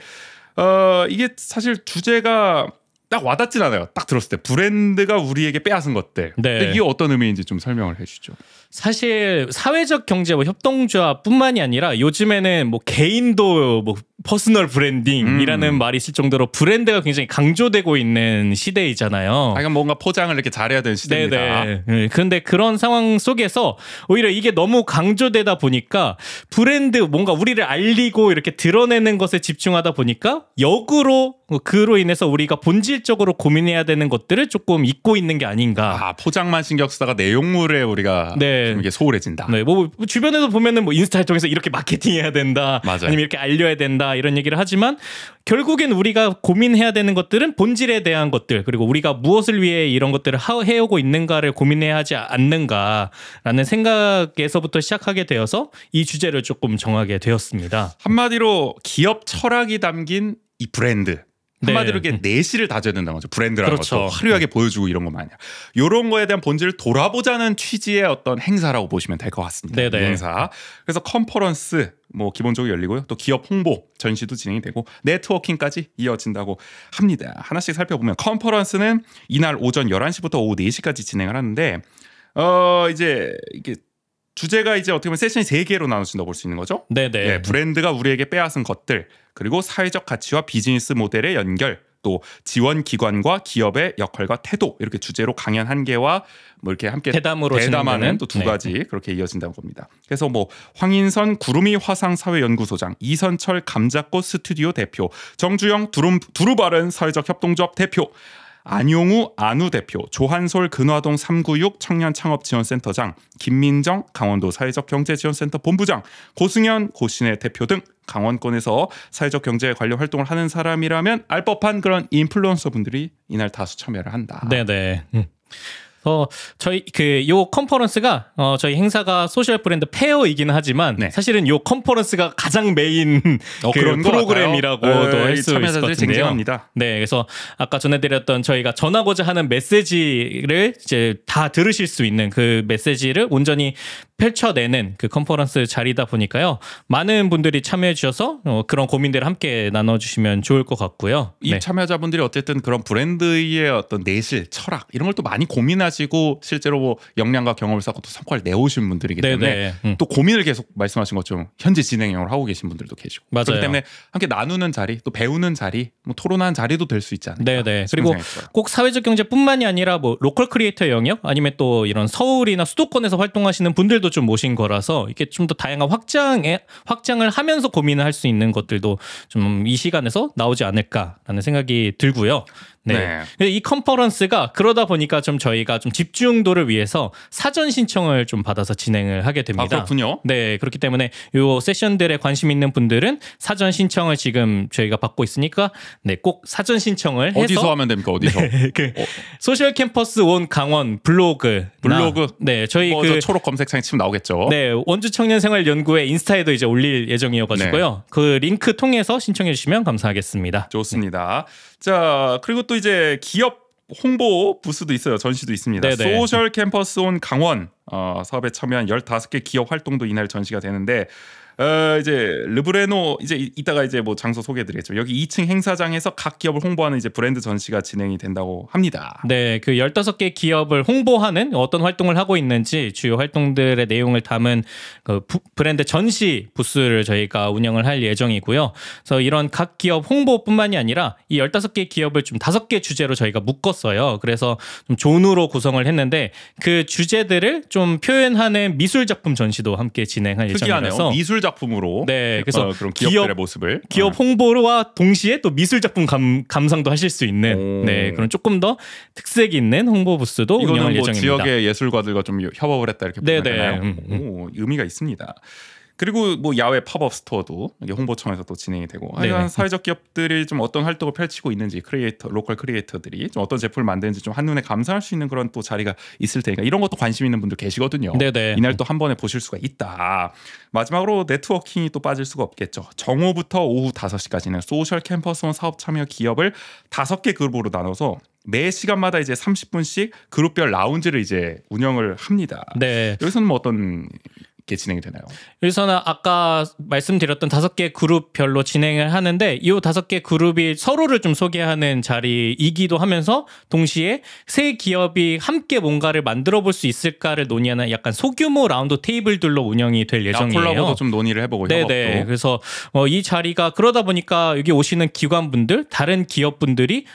S1: 이게 사실 주제가 딱 와닿진 않아요. 딱 들었을 때 브랜드가 우리에게 빼앗은 것들.
S2: 네.
S1: 근데 이게 어떤 의미인지 좀 설명을 해주죠.
S2: 사실 사회적 경제 뭐 협동조합뿐만이 아니라 요즘에는 뭐 개인도 뭐 퍼스널 브랜딩이라는 말이 있을 정도로 브랜드가 굉장히 강조되고 있는 시대이잖아요.
S1: 하여간 뭔가 포장을 이렇게 잘해야 되는 시대입니다.
S2: 네네. 그런데 그런 상황 속에서 오히려 이게 너무 강조되다 보니까 브랜드 뭔가 우리를 알리고 이렇게 드러내는 것에 집중하다 보니까 역으로 그로 인해서 우리가 본질적으로 고민해야 되는 것들을 조금 잊고 있는 게 아닌가.
S1: 포장만 신경 쓰다가 내용물에 우리가
S2: 네.
S1: 좀 이게 소홀해진다.
S2: 네, 뭐 주변에도 보면은 뭐 인스타를 통해서 이렇게 마케팅해야 된다,
S1: 맞아요.
S2: 아니면 이렇게 알려야 된다 이런 얘기를 하지만 결국엔 우리가 고민해야 되는 것들은 본질에 대한 것들, 그리고 우리가 무엇을 위해 이런 것들을 해오고 있는가를 고민해야 하지 않는가라는 생각에서부터 시작하게 되어서 이 주제를 조금 정하게 되었습니다.
S1: 한마디로 기업 철학이 담긴 이 브랜드. 한마디로 이렇게 내실을 다져야 된다는 거죠. 브랜드라는
S2: 그렇죠.
S1: 것도 화려하게 보여주고 이런 것만 아니라 이런 거에 대한 본질을 돌아보자는 취지의 어떤 행사라고 보시면 될 것 같습니다.
S2: 네네.
S1: 이 행사. 그래서 컨퍼런스 뭐 기본적으로 열리고요. 또 기업 홍보 전시도 진행이 되고 네트워킹까지 이어진다고 합니다. 하나씩 살펴보면 컨퍼런스는 이날 오전 11시부터 오후 4시까지 진행을 하는데 이제 이게 주제가 이제 어떻게 보면 세션이 3개로 나눠진다고 볼 수 있는 거죠.
S2: 네네.
S1: 네, 브랜드가 우리에게 빼앗은 것들, 그리고 사회적 가치와 비즈니스 모델의 연결, 또 지원 기관과 기업의 역할과 태도, 이렇게 주제로 강연 1개와 뭐 이렇게 함께
S2: 대담으로
S1: 대담하는 또 2가지
S2: 네.
S1: 그렇게 이어진다고 봅니다. 그래서 뭐 황인선 구름이 화상사회연구소장, 이선철 감자꽃 스튜디오 대표, 정주영 두루바른 사회적 협동조합 대표, 안용우 안우 대표, 조한솔 근화동 396 청년창업지원센터장, 김민정 강원도 사회적경제지원센터 본부장, 고승현 고신의 대표 등 강원권에서 사회적 경제 관련 활동을 하는 사람이라면 알 법한 그런 인플루언서 분들이 이날 다수 참여를 한다.
S2: 네네. 저희 요 컨퍼런스가 저희 행사가 소셜 브랜드 페어이긴 하지만
S1: 네.
S2: 사실은 요 컨퍼런스가 가장 메인
S1: 그런 것
S2: 프로그램이라고도 할 수 있을 것
S1: 참여자들이
S2: 같은데요.
S1: 쟁쟁합니다.
S2: 네, 그래서 아까 전해드렸던 저희가 전하고자 하는 메시지를 이제 다 들으실 수 있는 그 메시지를 온전히 펼쳐내는 그 컨퍼런스 자리다 보니까요. 많은 분들이 참여해 주셔서 그런 고민들을 함께 나눠주시면 좋을 것 같고요.
S1: 이
S2: 네.
S1: 참여자분들이 어쨌든 그런 브랜드의 어떤 내실, 철학 이런 걸 또 많이 고민하시고 실제로 뭐 역량과 경험을 쌓고 또 성과를 내오신 분들이기 때문에 또 고민을 계속 말씀하신 것처럼 현재 진행형을 하고 계신 분들도 계시고
S2: 맞아요.
S1: 그렇기 때문에 함께 나누는 자리, 또 배우는 자리, 뭐 토론하는 자리도 될 수 있지 않을까.
S2: 네네. 그리고 꼭 사회적 경제뿐만이 아니라 뭐 로컬 크리에이터 영역 아니면 또 이런 서울이나 수도권에서 활동하시는 분들도 좀 모신 거라서 이게 좀 더 다양한 확장을 하면서 고민을 할 수 있는 것들도 좀 이 시간에서 나오지 않을까라는 생각이 들고요. 네. 이 컨퍼런스가 그러다 보니까 좀 저희가 좀 집중도를 위해서 사전 신청을 좀 받아서 진행을 하게 됩니다.
S1: 그렇군요.
S2: 네, 그렇기 때문에 요 세션들에 관심 있는 분들은 사전 신청을 지금 저희가 받고 있으니까 네, 꼭 사전 신청을 해서
S1: 어디서 하면 됩니까? 어디서?
S2: 소셜 캠퍼스 온 강원 블로그. 네, 저희
S1: 저 초록 검색창에 치면 나오겠죠.
S2: 네, 원주 청년생활연구회 인스타에도 이제 올릴 예정이어가지고요. 그 링크 통해서 신청해 주시면 감사하겠습니다.
S1: 좋습니다. 자, 그리고 또 이제 기업 홍보 부스도 있어요. 전시도 있습니다.
S2: 네네.
S1: 소셜 캠퍼스 온 강원 사업에 참여한 15개 기업 활동도 이날 전시가 되는데 이제 르브레노 이제 이따가 이제 뭐 장소 소개해드리겠죠. 여기 2층 행사장에서 각 기업을 홍보하는 이제 브랜드 전시가 진행이 된다고 합니다.
S2: 네, 그 15개 기업을 홍보하는 어떤 활동을 하고 있는지 주요 활동들의 내용을 담은 그 브랜드 전시 부스를 저희가 운영을 할 예정이고요. 그래서 이런 각 기업 홍보뿐만이 아니라 이 15개 기업을 좀 5개 주제로 저희가 묶었어요. 그래서 좀 존으로 구성을 했는데 그 주제들을 좀 표현하는 미술 작품 전시도 함께 진행할 예정이라서
S1: 미술 작품으로
S2: 네, 그래서
S1: 그런 기업들의 모습을
S2: 기업 홍보와 동시에 또 미술 작품 감상도 하실 수 있는 네, 그런 조금 더 특색 있는 홍보 부스도 운영할
S1: 뭐
S2: 예정입니다.
S1: 지역의 예술가들과 좀 협업을 했다 이렇게 보면 되나요? 의미가 있습니다. 그리고 뭐 야외 팝업 스토어도 홍보청에서 또 진행이 되고 하여간 사회적 기업들이 좀 어떤 활동을 펼치고 있는지 로컬 크리에이터들이 좀 어떤 제품을 만드는지 좀 한눈에 감상할 수 있는 그런 또 자리가 있을 테니까 이런 것도 관심 있는 분들 계시거든요.
S2: 네네.
S1: 이날 또 한 번에 보실 수가 있다. 마지막으로 네트워킹이 또 빠질 수가 없겠죠. 정오부터 오후 5시까지는 소셜 캠퍼스원 사업 참여 기업을 5개 그룹으로 나눠서 매 시간마다 이제 30분씩 그룹별 라운지를 이제 운영을 합니다.
S2: 네.
S1: 여기서는 뭐 어떤 게 진행이 되나요?
S2: 여기서는 아까 말씀드렸던 5개 그룹별로 진행을 하는데 이 5개 그룹이 서로를 좀 소개하는 자리이기도 하면서 동시에 세 기업이 함께 뭔가를 만들어 볼 수 있을까를 논의하는 약간 소규모 라운드 테이블들로 운영이 될 예정이에요.
S1: 콜라보도 좀 논의를 해보고
S2: 네네.
S1: 협업도.
S2: 그래서 이 자리가 그러다 보니까 여기 오시는 기관분들, 다른 기업분들이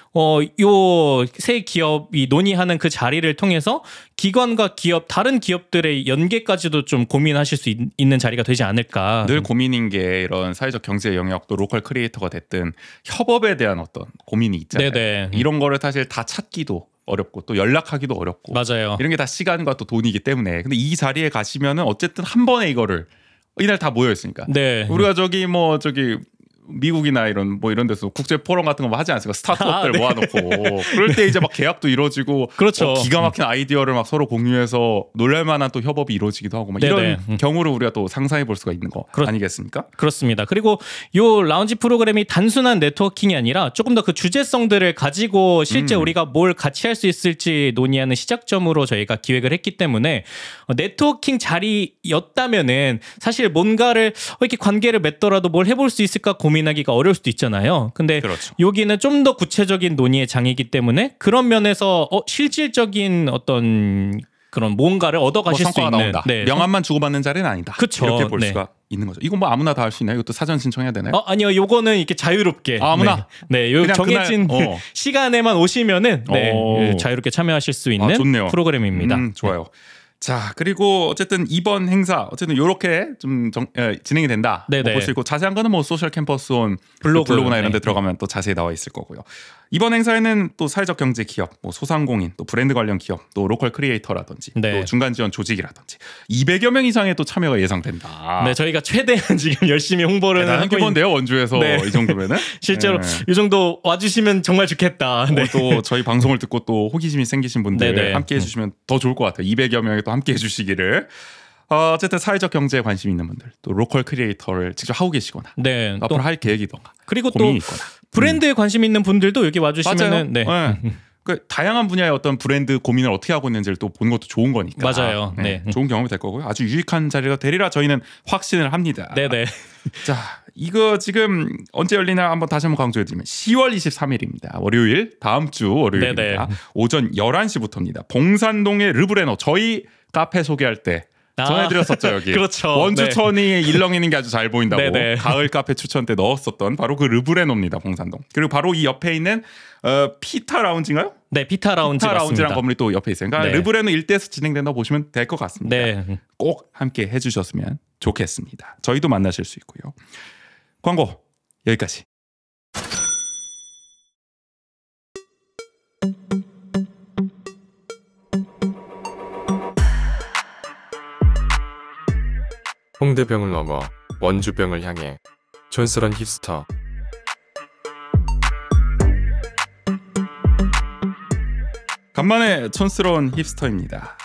S2: 요 세 기업이 논의하는 그 자리를 통해서 기관과 기업, 다른 기업들의 연계까지도 좀 고민하실 참여하실 수 있는 자리가 되지 않을까.
S1: 늘 고민인 게 이런 사회적 경제 영역 또 로컬 크리에이터가 됐든 협업에 대한 어떤 고민이 있잖아요.
S2: 네네.
S1: 이런 거를 사실 다 찾기도 어렵고 또 연락하기도 어렵고
S2: 맞아요.
S1: 이런 게 다 시간과 또 돈이기 때문에 근데 이 자리에 가시면은 어쨌든 한 번에 이거를 이날 다 모여 있으니까
S2: 네.
S1: 우리가 저기 미국이나 이런 데서 국제 포럼 같은 거 하지 않습니까? 스타트업들
S2: 네.
S1: 모아놓고 그럴 때 이제 막 계약도 이루어지고
S2: 그렇죠.
S1: 기가 막힌 아이디어를 막 서로 공유해서 놀랄만한 또 협업이 이루어지기도 하고 막 이런 경우를 우리가 또 상상해 볼 수가 있는 거 아니겠습니까?
S2: 그렇습니다. 그리고 요 라운지 프로그램이 단순한 네트워킹이 아니라 조금 더 그 주제성들을 가지고 실제 우리가 뭘 같이 할 수 있을지 논의하는 시작점으로 저희가 기획을 했기 때문에 네트워킹 자리였다면은 사실 뭔가를 이렇게 관계를 맺더라도 뭘 해볼 수 있을까 고민하기가 어려울 수도 있잖아요. 근데
S1: 그렇죠.
S2: 여기는 좀 더 구체적인 논의의 장이기 때문에 그런 면에서 실질적인 어떤 그런 뭔가를 얻어가실 수
S1: 성과가
S2: 있는
S1: 나온다. 명함만 주고받는 자리는 아니다.
S2: 그쵸.
S1: 이렇게 볼
S2: 네.
S1: 수가 있는 거죠. 이건 뭐 아무나 다 할 수 있나요? 이것도 사전 신청해야 되나요?
S2: 아니요. 요거는 이렇게 자유롭게
S1: 아무나?
S2: 네, 요
S1: 그냥
S2: 정해진
S1: 그날,
S2: 시간에만 오시면은 자유롭게 참여하실 수 있는
S1: 좋네요.
S2: 프로그램입니다.
S1: 좋아요. 자, 그리고 어쨌든 이번 행사 어쨌든 이렇게 좀 진행이 된다 볼 수 있고 자세한 거는 뭐 소셜 캠퍼스 온 블로그나 이런 데 들어가면 또 자세히 나와 있을 거고요. 이번 행사에는 또 사회적 경제 기업, 뭐 소상공인, 또 브랜드 관련 기업, 또 로컬 크리에이터라든지 또 중간 지원 조직이라든지 200여 명 이상의 또 참여가 예상된다.
S2: 네, 저희가 최대한 지금 열심히 홍보를
S1: 대단한
S2: 하고
S1: 규모인데요, 원주에서 이 정도면은
S2: 실제로 이 정도 와주시면 정말 좋겠다.
S1: 또 저희 방송을 듣고 또 호기심이 생기신 분들 함께 해주시면 더 좋을 것 같아요. 200여 명이 또 함께 해주시기를. 어쨌든 사회적 경제에 관심 있는 분들, 또 로컬 크리에이터를 직접 하고 계시거나, 앞으로 할 계획이던가,
S2: 그리고
S1: 고민이
S2: 또
S1: 있거나,
S2: 브랜드에 관심 있는 분들도 여기 와주시면은
S1: 그 다양한 분야의 어떤 브랜드 고민을 어떻게 하고 있는지를 또 보는 것도 좋은 거니까.
S2: 맞아요.
S1: 좋은 경험이 될 거고요. 아주 유익한 자리가 되리라 저희는 확신을 합니다.
S2: 네네.
S1: 자, 이거 지금 언제 열리나 다시 한번 강조해드리면 10월 23일입니다. 월요일, 다음 주 월요일입니다. 오전 11시부터입니다. 봉산동의 르브레노 저희 카페 소개할 때 전해드렸었죠 여기.
S2: 그렇죠.
S1: 원주천이 일렁이는 게 아주 잘 보인다고 가을 카페 추천 때 넣었었던 바로 그 르브레노입니다. 봉산동. 그리고 바로 이 옆에 있는 피타 라운지인가요?
S2: 네, 피타 라운지 맞습니다.
S1: 라운지라는 건물이 또 옆에 있어요. 그러니까 르브레노 일대에서 진행된다고 보시면 될 것 같습니다. 꼭 함께 해주셨으면 좋겠습니다. 저희도 만나실 수 있고요. 광고 여기까지.
S4: 홍대병을 넘어 원주병을 향해 촌스러운 힙스터.
S1: 간만에 촌스러운 힙스터입니다.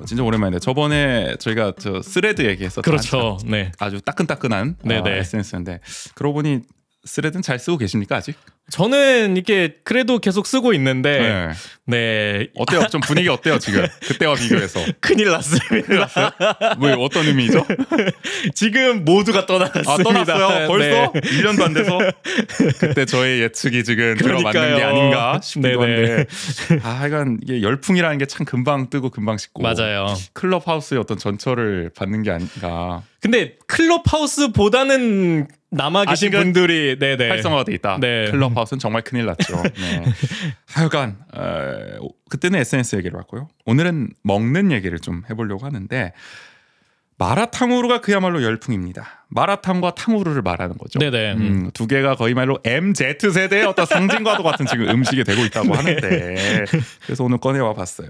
S1: 진짜 오랜만인데 저번에 저희가 스레드 얘기했었죠.
S2: 그렇죠.
S1: 아주 따끈따끈한 SNS인데 그러고 보니 스레드는 잘 쓰고 계십니까 아직?
S2: 저는 이게 그래도 계속 쓰고 있는데
S1: 어때요? 좀 분위기 어때요 지금? 그때와 비교해서
S2: 큰일 났습니다.
S1: 왜 어떤 의미죠?
S2: 지금 모두가 떠났습니다.
S1: 떠났어요? 벌써? 1년도 안 돼서? 그때 저의 예측이 지금 들어맞는 게 아닌가 싶기도 한데 하여간 이게 열풍이라는 게 참 금방 뜨고 금방 식고
S2: 맞아요.
S1: 클럽하우스의 어떤 전철을 받는 게 아닌가.
S2: 근데 클럽하우스보다는 남아 계신 분들이
S1: 활성화가 돼 있다. 클럽하우스는 정말 큰일 났죠. 하여간 그때는 SNS 얘기를 했고요. 오늘은 먹는 얘기를 좀 해보려고 하는데 마라탕후루가 그야말로 열풍입니다. 마라탕과 탕후루를 말하는 거죠. 두 개가 거의 말로 MZ세대의 어떤 상징과도 같은 지금 음식이 되고 있다고 하는데 그래서 오늘 꺼내와 봤어요.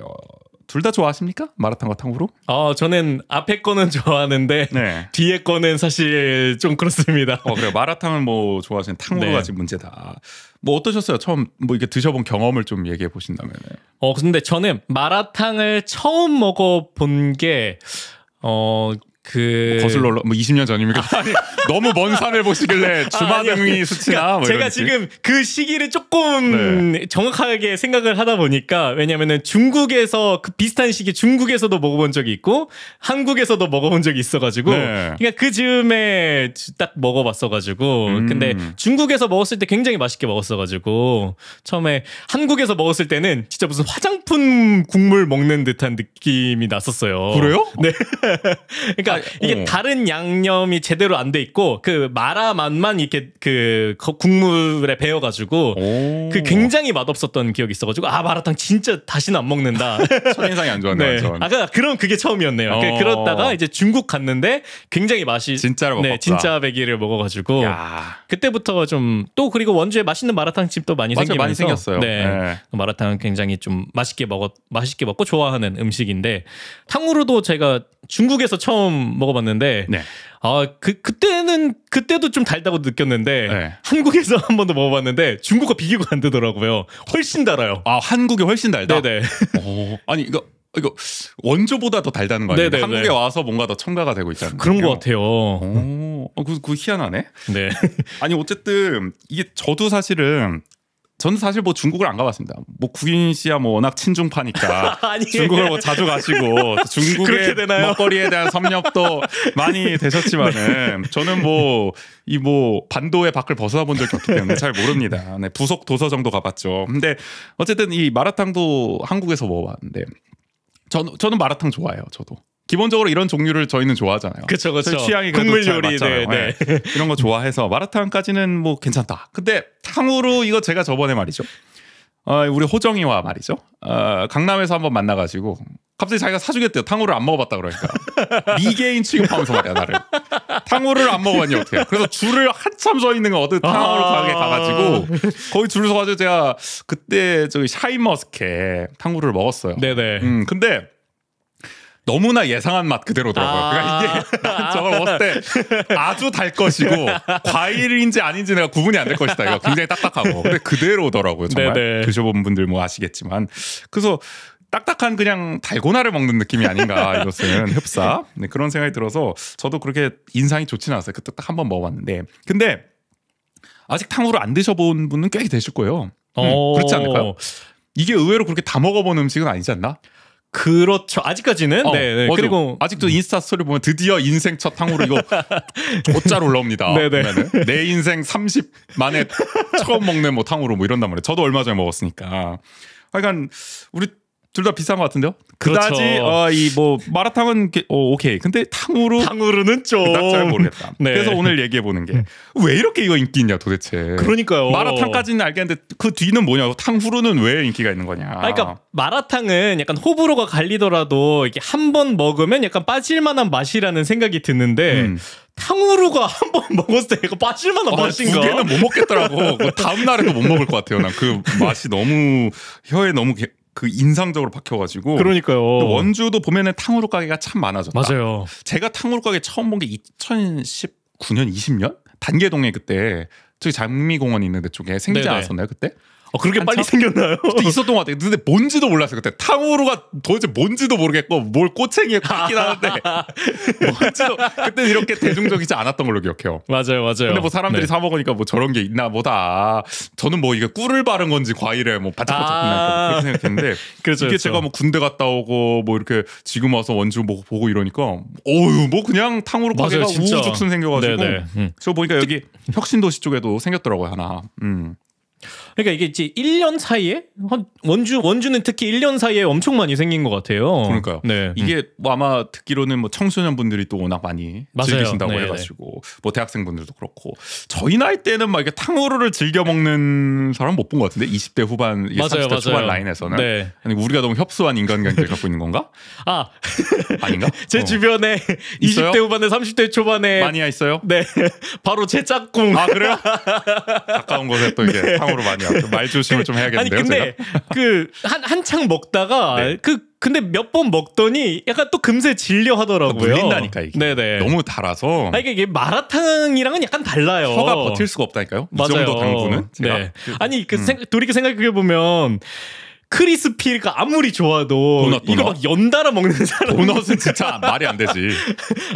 S1: 둘 다 좋아하십니까? 마라탕과 탕후루?
S2: 저는 앞에 거는 좋아하는데 뒤에 거는 사실 좀 그렇습니다.
S1: 그래요. 마라탕은 뭐 좋아하시는 탕후루가 지금 문제다. 뭐 어떠셨어요? 처음 뭐 이렇게 드셔본 경험을 좀 얘기해 보신다면.
S2: 근데 저는 마라탕을 처음 먹어본 게
S1: 거슬러 뭐 20년 전입니까? 아니, 너무 먼 산을 보시길래 주마등이 스치나 뭐
S2: 제가 지금 그 시기를 조금 정확하게 생각을 하다 보니까 왜냐면은 중국에서 그 비슷한 시기 중국에서도 먹어본 적이 있고 한국에서도 먹어본 적이 있어가지고 그러니까 그 즈음에 딱 먹어봤어가지고 근데 중국에서 먹었을 때 굉장히 맛있게 먹었어가지고 처음에 한국에서 먹었을 때는 진짜 무슨 화장품 국물 먹는 듯한 느낌이 났었어요.
S1: 그래요?
S2: 네. 그러니까 그러니까 이게 다른 양념이 제대로 안 돼 있고 그 마라 맛만 이렇게 그 국물에 배어가지고 그 굉장히 맛없었던 기억이 있어가지고 마라탕 진짜 다시는 안 먹는다.
S1: 첫인상이 안 좋았네.
S2: 네. 그럼 그게 처음이었네요. 그러다가 이제 중국 갔는데 굉장히 맛이
S1: 진짜로 먹었다.
S2: 네, 진짜 배기를 먹어가지고 그때부터 좀 또 그리고 원주에 맛있는 마라탕 집도 많이 생기면서
S1: 많이 생겼어요.
S2: 네. 마라탕은 굉장히 좀 맛있게 먹고 좋아하는 음식인데 탕후루도 제가 중국에서 처음 먹어봤는데 그때도 좀 달다고 느꼈는데 한국에서 한 번도 먹어봤는데 중국과 비교가 안 되더라고요. 훨씬 달아요.
S1: 한국이 훨씬 달다?
S2: 네네.
S1: 아니 이거 원조보다 더 달다는 거 아니에요? 한국에 와서 뭔가 더 첨가가 되고 있다는
S2: 그런 것 같아요.
S1: 그거 희한하네.
S2: 네.
S1: 아니 어쨌든 이게 저는 사실 뭐 중국을 안 가봤습니다. 뭐 국인 씨야 뭐 워낙 친중파니까 중국을 뭐 자주 가시고 중국의 먹거리에 대한 섭렵도 많이 되셨지만은 저는 뭐 반도의 밖을 벗어나 본 적이 없기 때문에 잘 모릅니다. 네, 부속 도서 정도 가봤죠. 근데 어쨌든 이 마라탕도 한국에서 먹어봤는데 저는 마라탕 좋아해요. 저도. 기본적으로 이런 종류를 저희는 좋아하잖아요.
S2: 그렇죠.
S1: 취향이
S2: 국물 요리,
S1: 네. 이런 거 좋아해서 마라탕까지는 뭐 괜찮다. 근데 탕후루 이거 제가 저번에 말이죠. 우리 호정이와 말이죠. 강남에서 한번 만나가지고 갑자기 자기가 사주겠대요. 탕후루를 안 먹어봤다 그러니까 미개인 취급하면서 말이야 나를. 탕후루를 안 먹어봤니 어떻게? 그래서 줄을 한참 서 있는 거 어디 탕후루 가게 가가지고 거기 줄을 서가지고 제가 그때 저기 샤인머스켓 탕후루를 먹었어요.
S2: 네네.
S1: 근데 너무나 예상한 맛 그대로더라고요. 그러니까 이게 난 저걸 먹었을 때 아주 달 것이고 과일인지 아닌지 내가 구분이 안 될 것이다. 이거 굉장히 딱딱하고 근데 그대로더라고요. 정말 네네. 드셔본 분들 뭐 아시겠지만 그래서 딱딱한 그냥 달고나를 먹는 느낌이 아닌가 이것은 흡사 네, 그런 생각이 들어서 저도 그렇게 인상이 좋지는 않았어요. 그때 딱 한번 먹어봤는데 근데 아직 탕후루 안 드셔본 분은 꽤 되실 거예요. 그렇지 않을까요? 이게 의외로 그렇게 다 먹어본 음식은 아니지 않나?
S2: 그렇죠. 아직까지는. 네. 그리고
S1: 아직도 인스타 스토리 보면 드디어 인생 첫 탕후루 이거 곧잘 올라옵니다.
S2: 네네.
S1: 내 인생 30 만에 처음 먹는 뭐 탕후루 뭐 이런단 말이에요. 저도 얼마 전에 먹었으니까. 그러니까 우리 둘 다 비싼 것 같은데요? 그다지
S2: 그렇죠.
S1: 이 뭐 마라탕은 오케이. 근데 탕후루는
S2: 좀
S1: 그닥 잘 모르겠다.
S2: 네.
S1: 그래서 오늘 얘기해 보는 게 왜 이렇게 이거 인기 있냐 도대체.
S2: 그러니까요.
S1: 마라탕까지는 알겠는데 그 뒤는 뭐냐? 탕후루는 왜 인기가 있는 거냐?
S2: 그러니까 마라탕은 약간 호불호가 갈리더라도 이게 한 번 먹으면 약간 빠질만한 맛이라는 생각이 드는데. 탕후루가 한 번 먹었을 때 이거 빠질만한 맛인가?
S1: 두 개는 못 먹겠더라고. 다음 날에도 못 먹을 것 같아요. 난 그 맛이 너무 혀에 너무 그 인상적으로 박혀가지고.
S2: 그러니까요.
S1: 원주도 보면은 탕후루 가게가 참 많아졌다.
S2: 맞아요.
S1: 제가 탕후루 가게 처음 본 게 2019년, 20년? 단계동에 그때 저기 장미공원 있는 데 쪽에 생기지 않았었나요 그때?
S2: 그렇게 빨리 생겼나요?
S1: 그때 있었던 것 같아요. 근데 뭔지도 몰랐어요. 그때 탕후루가 도대체 뭔지도 모르겠고 뭘 꼬챙이에 꽂긴 하는데 뭔지도 그때 이렇게 대중적이지 않았던 걸로 기억해요.
S2: 맞아요.
S1: 근데 뭐 사람들이 사 먹으니까 뭐 저런 게 있나 보다. 저는 뭐 이게 꿀을 바른 건지 과일에 뭐 바짝바짝 빛날까 그렇게 생각했는데
S2: 그렇죠,
S1: 이게 제가 뭐 군대 갔다 오고 뭐 이렇게 지금 와서 원주 뭐 보고 이러니까 어유 뭐 그냥 탕후루 가게가 우후죽순 생겨가지고 저 보니까 여기 혁신도시 쪽에도 생겼더라고요 하나.
S2: 그러니까 이게 이제 1년 사이에 원주는 특히 1년 사이에 엄청 많이 생긴 것 같아요.
S1: 그러니까요.
S2: 네.
S1: 이게 뭐 아마 듣기로는 뭐 청소년 분들이 또 워낙 많이 즐기신다고 해가지고 뭐 대학생분들도 그렇고 저희 나이 때는 막 이렇게 탕후루를 즐겨 먹는 사람 못 본 것 같은데 20대 후반, 30대 초반 라인에서는
S2: 네.
S1: 아니 우리가 너무 협소한 인간관계를 갖고 있는 건가? 아닌가?
S2: 제 주변에
S1: 있어요?
S2: 20대 후반에 30대 초반에
S1: 많이 있어요?
S2: 네, 바로 제 짝꿍.
S1: 그래요? 가까운 곳에 또 이게 탕후루 많이 왔고 말 조심을 좀 해야겠는데요.
S2: 아니 근데 그 한창 먹다가 근데 몇 번 먹더니 약간 또 금세 질려 하더라고요.
S1: 물린다니까 이게.
S2: 네네.
S1: 너무 달아서.
S2: 이게 마라탕이랑은 약간 달라요.
S1: 혀가 버틸 수가 없다니까요. 이
S2: 맞아요.
S1: 정도 당분은. 제가.
S2: 네. 아니 돌이켜 생각해 보면. 크리스피가 아무리 좋아도
S1: 도넛.
S2: 이거 막 연달아 먹는 사람
S1: 도넛은 진짜 말이 안 되지.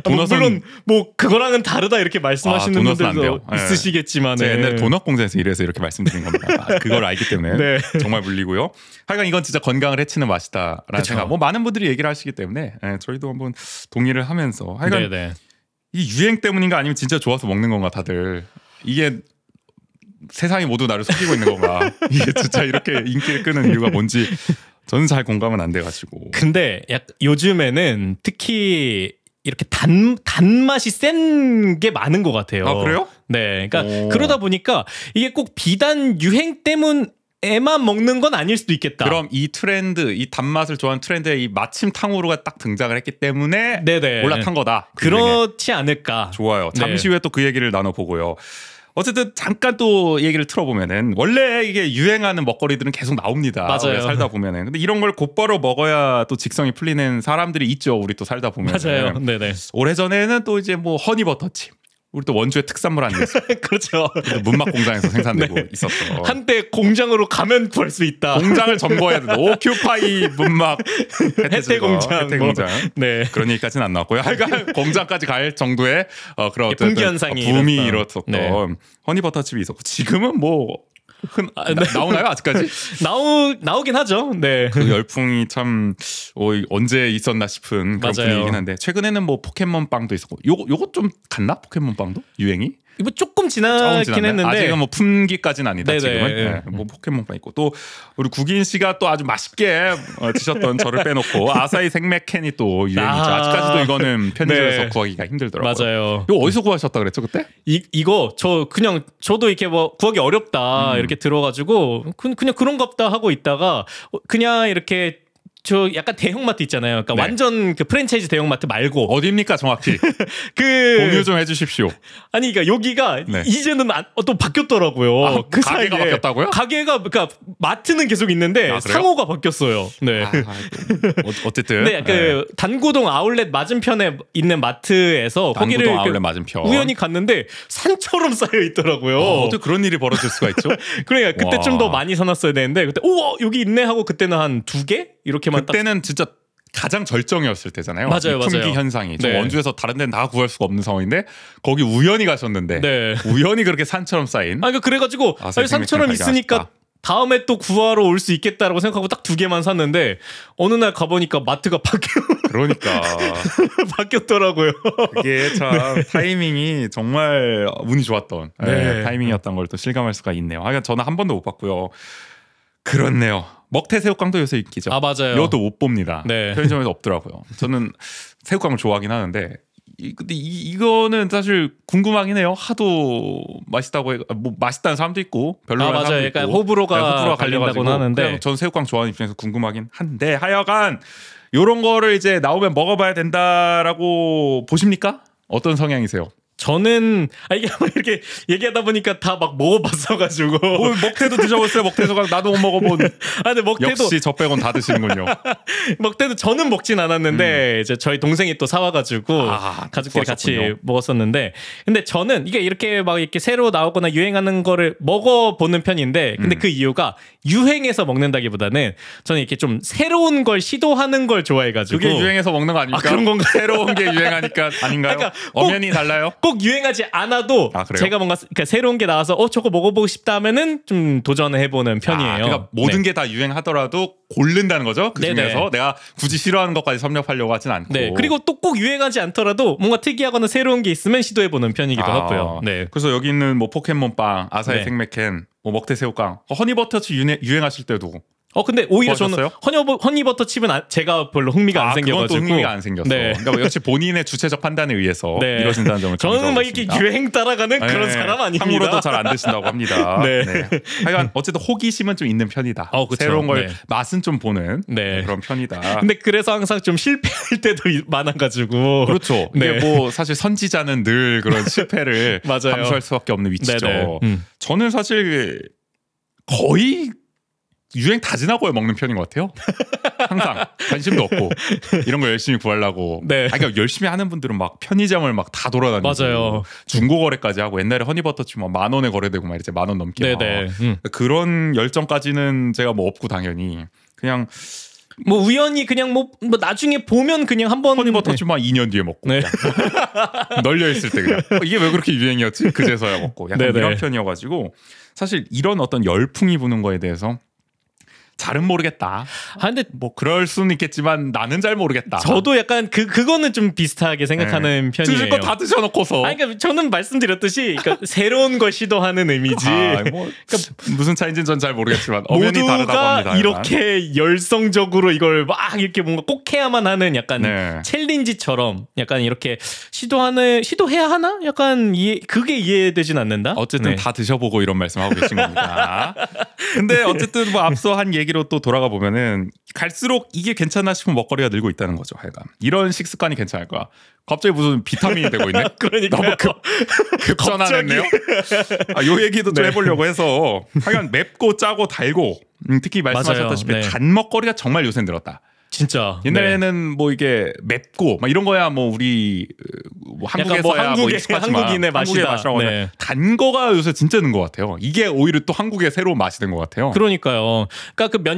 S1: 도넛은
S2: 물론 뭐 그거랑은 다르다 이렇게 말씀하시는 분들도 있으시겠지만
S1: 제가 옛날에 도넛 공장에서 일해서 이렇게 말씀드린 겁니다. 그걸 알기 때문에
S2: 네.
S1: 정말 물리고요. 하여간 이건 진짜 건강을 해치는 맛이다라는 생각. 뭐 많은 분들이 얘기를 하시기 때문에 저희도 한번 동의를 하면서 하여간 이 유행 때문인가 아니면 진짜 좋아서 먹는 건가 다들 이게 세상이 모두 나를 속이고 있는 건가? 이게 진짜 이렇게 인기를 끄는 이유가 뭔지 저는 잘 공감은 안 돼가지고.
S2: 근데 요즘에는 특히 이렇게 단맛이 센 게 많은 것 같아요.
S1: 아, 그래요?
S2: 네, 그러니까
S1: 오.
S2: 그러다 보니까 이게 꼭 비단 유행 때문에만 먹는 건 아닐 수도 있겠다.
S1: 그럼 이 트렌드, 이 단맛을 좋아하는 트렌드에 이 마침탕후루가 딱 등장을 했기 때문에
S2: 네네.
S1: 올라탄 거다. 그 유행에.
S2: 그렇지 않을까.
S1: 좋아요. 잠시
S2: 네.
S1: 후에 또 그 얘기를 나눠보고요. 어쨌든 잠깐 또 얘기를 틀어보면은 원래 이게 유행하는 먹거리들은 계속 나옵니다.
S2: 맞아요.
S1: 우리가 살다 보면은. 근데 이런 걸 곧바로 먹어야 또 직성이 풀리는 사람들이 있죠. 우리 또 살다 보면.
S2: 맞아요. 네네.
S1: 오래전에는 또 이제 뭐 허니버터칩. 우리 또 원주의 특산물 아니겠어요?
S2: 그렇죠.
S1: 문막 공장에서 생산되고
S2: 네.
S1: 있었죠.
S2: 한때 공장으로 가면 구할 수 있다.
S1: 공장을 점거해야 된다. 오큐파이 문막
S2: 혜태 공장.
S1: 혜태 공장.
S2: 네.
S1: 그런 얘기까지는 안 나왔고요. 하여간 공장까지 갈 정도의 그런 어떤
S2: 분기 현상이
S1: 붐이
S2: 일어났던.
S1: 일었었던
S2: 네.
S1: 허니버터칩이 있었고 지금은 뭐 나오나요 아직까지?
S2: 나오긴 하죠. 네.
S1: 그 열풍이 참 언제 있었나 싶은 그런
S2: 맞아요.
S1: 분위기긴 한데 최근에는 뭐 포켓몬 빵도 있었고 요거 좀 갔나 포켓몬 빵도 유행이?
S2: 이거 조금
S1: 조금
S2: 지나긴
S1: 지났나요?
S2: 했는데
S1: 아직은 뭐 품기까지는 아니다.
S2: 네네.
S1: 지금은 네, 뭐 포켓몬빵 있고 또 우리 국인 씨가 또 아주 맛있게 드셨던 저를 빼놓고 아사히 생맥캔이 또 유행이죠. 아직까지도 이거는 편의점에서
S2: 네.
S1: 구하기가 힘들더라고요.
S2: 맞아요.
S1: 이거 어디서 구하셨다 그랬죠 그때?
S2: 이거 저도 이렇게 뭐 구하기 어렵다 이렇게 들어가지고 그냥 그런갑다 하고 있다가 그냥 이렇게 저 약간 대형마트 있잖아요. 그러니까
S1: 네.
S2: 완전 그 프랜차이즈 대형마트 말고
S1: 어디입니까 정확히?
S2: 그
S1: 공유 좀 해주십시오.
S2: 아니 그러니까 여기가
S1: 네.
S2: 이제는 또 바뀌었더라고요.
S1: 아,
S2: 그
S1: 가게가
S2: 사이에.
S1: 바뀌었다고요?
S2: 가게가 그러니까 마트는 계속 있는데
S1: 아, 그래요?
S2: 상호가 바뀌었어요. 네.
S1: 어쨌든
S2: 네, 그 단고동 아울렛 맞은편에 있는 마트에서 거기를
S1: 단구동 아울렛 맞은편.
S2: 우연히 갔는데 산처럼 쌓여 있더라고요.
S1: 어떻게 그런 일이 벌어질 수가 있죠?
S2: 그러니까 그때
S1: 와.
S2: 좀 더 많이 사놨어야 되는데 그때 우와 여기 있네 하고 그때는 한 2개 이렇게만
S1: 그때는 진짜 가장 절정이었을 때잖아요.
S2: 맞아요,
S1: 이 품귀
S2: 맞아요.
S1: 현상이. 저
S2: 네.
S1: 원주에서 다른 데는 다 구할 수가 없는 상황인데 거기 우연히 가셨는데
S2: 네.
S1: 우연히 그렇게 산처럼 쌓인.
S2: 그러니까 그래가지고
S1: 아,
S2: 아니, 산처럼
S1: 생맥주
S2: 있으니까
S1: 아쉽다.
S2: 다음에 또 구하러 올 수 있겠다라고 생각하고 딱 2개만 샀는데 어느 날 가보니까 마트가
S1: 그러니까
S2: 바뀌었더라고요.
S1: 그게 참 타이밍이 정말 운이 좋았던
S2: 네.
S1: 타이밍이었던 걸 또 실감할 수가 있네요. 하여간 저는 한 번도 못 봤고요. 그렇네요. 먹태 새우깡도 요새 인기죠.
S2: 아 맞아요.
S1: 이것도 못 봅니다.
S2: 네.
S1: 편의점에서 없더라고요. 저는 새우깡을 좋아하긴 하는데 근데 이거는 사실 궁금하긴 해요. 하도 맛있다고 뭐 맛있다는 사람도 있고 별로라는
S2: 맞아요.
S1: 사람도
S2: 약간
S1: 있고
S2: 호불호가 갈린다고는 하는데
S1: 그냥 전 새우깡 좋아하는 입장에서 궁금하긴 한데 하여간 요런 거를 이제 나오면 먹어봐야 된다라고 보십니까? 어떤 성향이세요?
S2: 저는 이게 이렇게 얘기하다 보니까 다 막 먹어봤어가지고
S1: 먹태도 드셔보세요. 먹태소가 나도 못 먹어본.
S2: 근데 먹태도
S1: 역시 저 빼곤 다 드시는군요.
S2: 먹태도 저는 먹진 않았는데 이제 저희 동생이 또 사와가지고 가족끼리 같이
S1: 구하셨군요.
S2: 먹었었는데 근데 저는 이게 이렇게 막 이렇게 새로 나오거나 유행하는 거를 먹어보는 편인데 근데 그 이유가 유행해서 먹는다기보다는 저는 이렇게 좀 새로운 걸 시도하는 걸 좋아해가지고
S1: 그게 유행해서 먹는 거 아닙니까?
S2: 그런 건가요?
S1: 새로운 게 유행하니까 아닌가요?
S2: 그러니까
S1: 엄연히 달라요?
S2: 꼭 유행하지 않아도
S1: 그래요?
S2: 제가 뭔가 그러니까 새로운 게 나와서 저거 먹어보고 싶다 하면은 좀 도전을 해보는 편이에요.
S1: 그러니까 모든
S2: 네.
S1: 게 다 유행하더라도 고른다는 거죠. 그
S2: 네네.
S1: 중에서 내가 굳이 싫어하는 것까지 섭렵하려고 하진 않고.
S2: 네. 그리고 또 꼭 유행하지 않더라도 뭔가 특이하거나 새로운 게 있으면 시도해보는 편이기도 하고요. 네.
S1: 그래서 여기 있는 뭐 포켓몬빵, 아사히
S2: 네.
S1: 생맥캔, 뭐 먹태새우깡, 허니버터칩 유행하실 때도
S2: 근데 오히려 저는
S1: 구하셨어요?
S2: 허니버터 칩은 제가 별로 흥미가 안
S1: 그건
S2: 생겨가지고.
S1: 또 흥미가 안 생겼어.
S2: 네.
S1: 그러니까 역시 본인의 주체적 판단에 의해서
S2: 네.
S1: 이루어진다는 점을
S2: 저는 막 이렇게
S1: 강조하고
S2: 유행 따라가는
S1: 있습니다.
S2: 그런
S1: 네.
S2: 사람 아닙니다.
S1: 탕후루도 잘 안 드신다고 합니다.
S2: 네.
S1: 하여간 어쨌든 호기심은 좀 있는 편이다.
S2: 그쵸.
S1: 새로운 걸
S2: 네.
S1: 맛은 좀 보는
S2: 네.
S1: 그런 편이다.
S2: 근데 그래서 항상 좀 실패할 때도 많아가지고.
S1: 그렇죠.
S2: 네.
S1: 이게 뭐 사실 선지자는 늘 그런 실패를
S2: 맞아요.
S1: 감수할 수밖에 없는 위치죠.
S2: 네네.
S1: 저는 사실 거의 유행 다 지나고야 먹는 편인 것 같아요. 항상 관심도 없고 이런 거 열심히 구하려고.
S2: 네.
S1: 그러니까 열심히 하는 분들은 막 편의점을 막 다 돌아다니고
S2: 맞아요.
S1: 중고 거래까지 하고 옛날에 허니버터칩 막 10,000원에 거래되고 막 이제 10,000원 넘게.
S2: 네네.
S1: 막. 그런 열정까지는 제가 뭐 없고 당연히 그냥
S2: 뭐 우연히 그냥 뭐 나중에 보면 그냥 한번
S1: 허니버터칩만 2년 뒤에 먹고
S2: 네.
S1: 그냥 널려 있을 때 그냥 이게 왜 그렇게 유행이었지? 그제서야 먹고 약간
S2: 네네.
S1: 이런 편이어가지고 사실 이런 어떤 열풍이 부는 거에 대해서 잘은 모르겠다.
S2: 근데
S1: 뭐 그럴 수는 있겠지만 나는 잘 모르겠다.
S2: 저도 약간 그거는 좀 비슷하게 생각하는 편이에요.
S1: 드실 거 다 드셔놓고서.
S2: 그러니까 저는 말씀드렸듯이 그러니까 새로운 걸 시도하는 의미지.
S1: 뭐 무슨 차이인지는 전 잘 모르겠지만 엄연히 다르다고
S2: 모두가
S1: 합니다.
S2: 이렇게 열성적으로 이걸 막 이렇게 뭔가 꼭 해야만 하는 약간
S1: 네.
S2: 챌린지처럼 약간 이렇게 시도해야 하나? 약간 그게 이해되진 않는다.
S1: 어쨌든
S2: 네.
S1: 다 드셔보고 이런 말씀하고 계신 겁니다. 근데 어쨌든 뭐 앞서 한 얘기로 또 돌아가 보면은 갈수록 이게 괜찮나 싶은 먹거리가 늘고 있다는 거죠. 하여간 이런 식습관이 괜찮을까? 갑자기 무슨 비타민이 되고 있네.
S2: 그러니까요.
S1: 너무 급전환했네요. 요 얘기도 좀
S2: 네.
S1: 해보려고 해서 하여간 맵고 짜고 달고 특히 말씀하셨다시피
S2: 맞아요. 네.
S1: 단 먹거리가 정말 요새 늘었다.
S2: 진짜
S1: 옛날에는 뭐 이게 맵고 막 이런 거야 뭐 우리 뭐 한국에서야 뭐 익숙하지만
S2: 한국인의 맛이다.
S1: 맛이라고 하면
S2: 네.
S1: 단 거가 요새 진짜 는 것 같아요. 이게 오히려 또 한국의 새로운 맛이 된 것 같아요.
S2: 그러니까요. 그러니까 그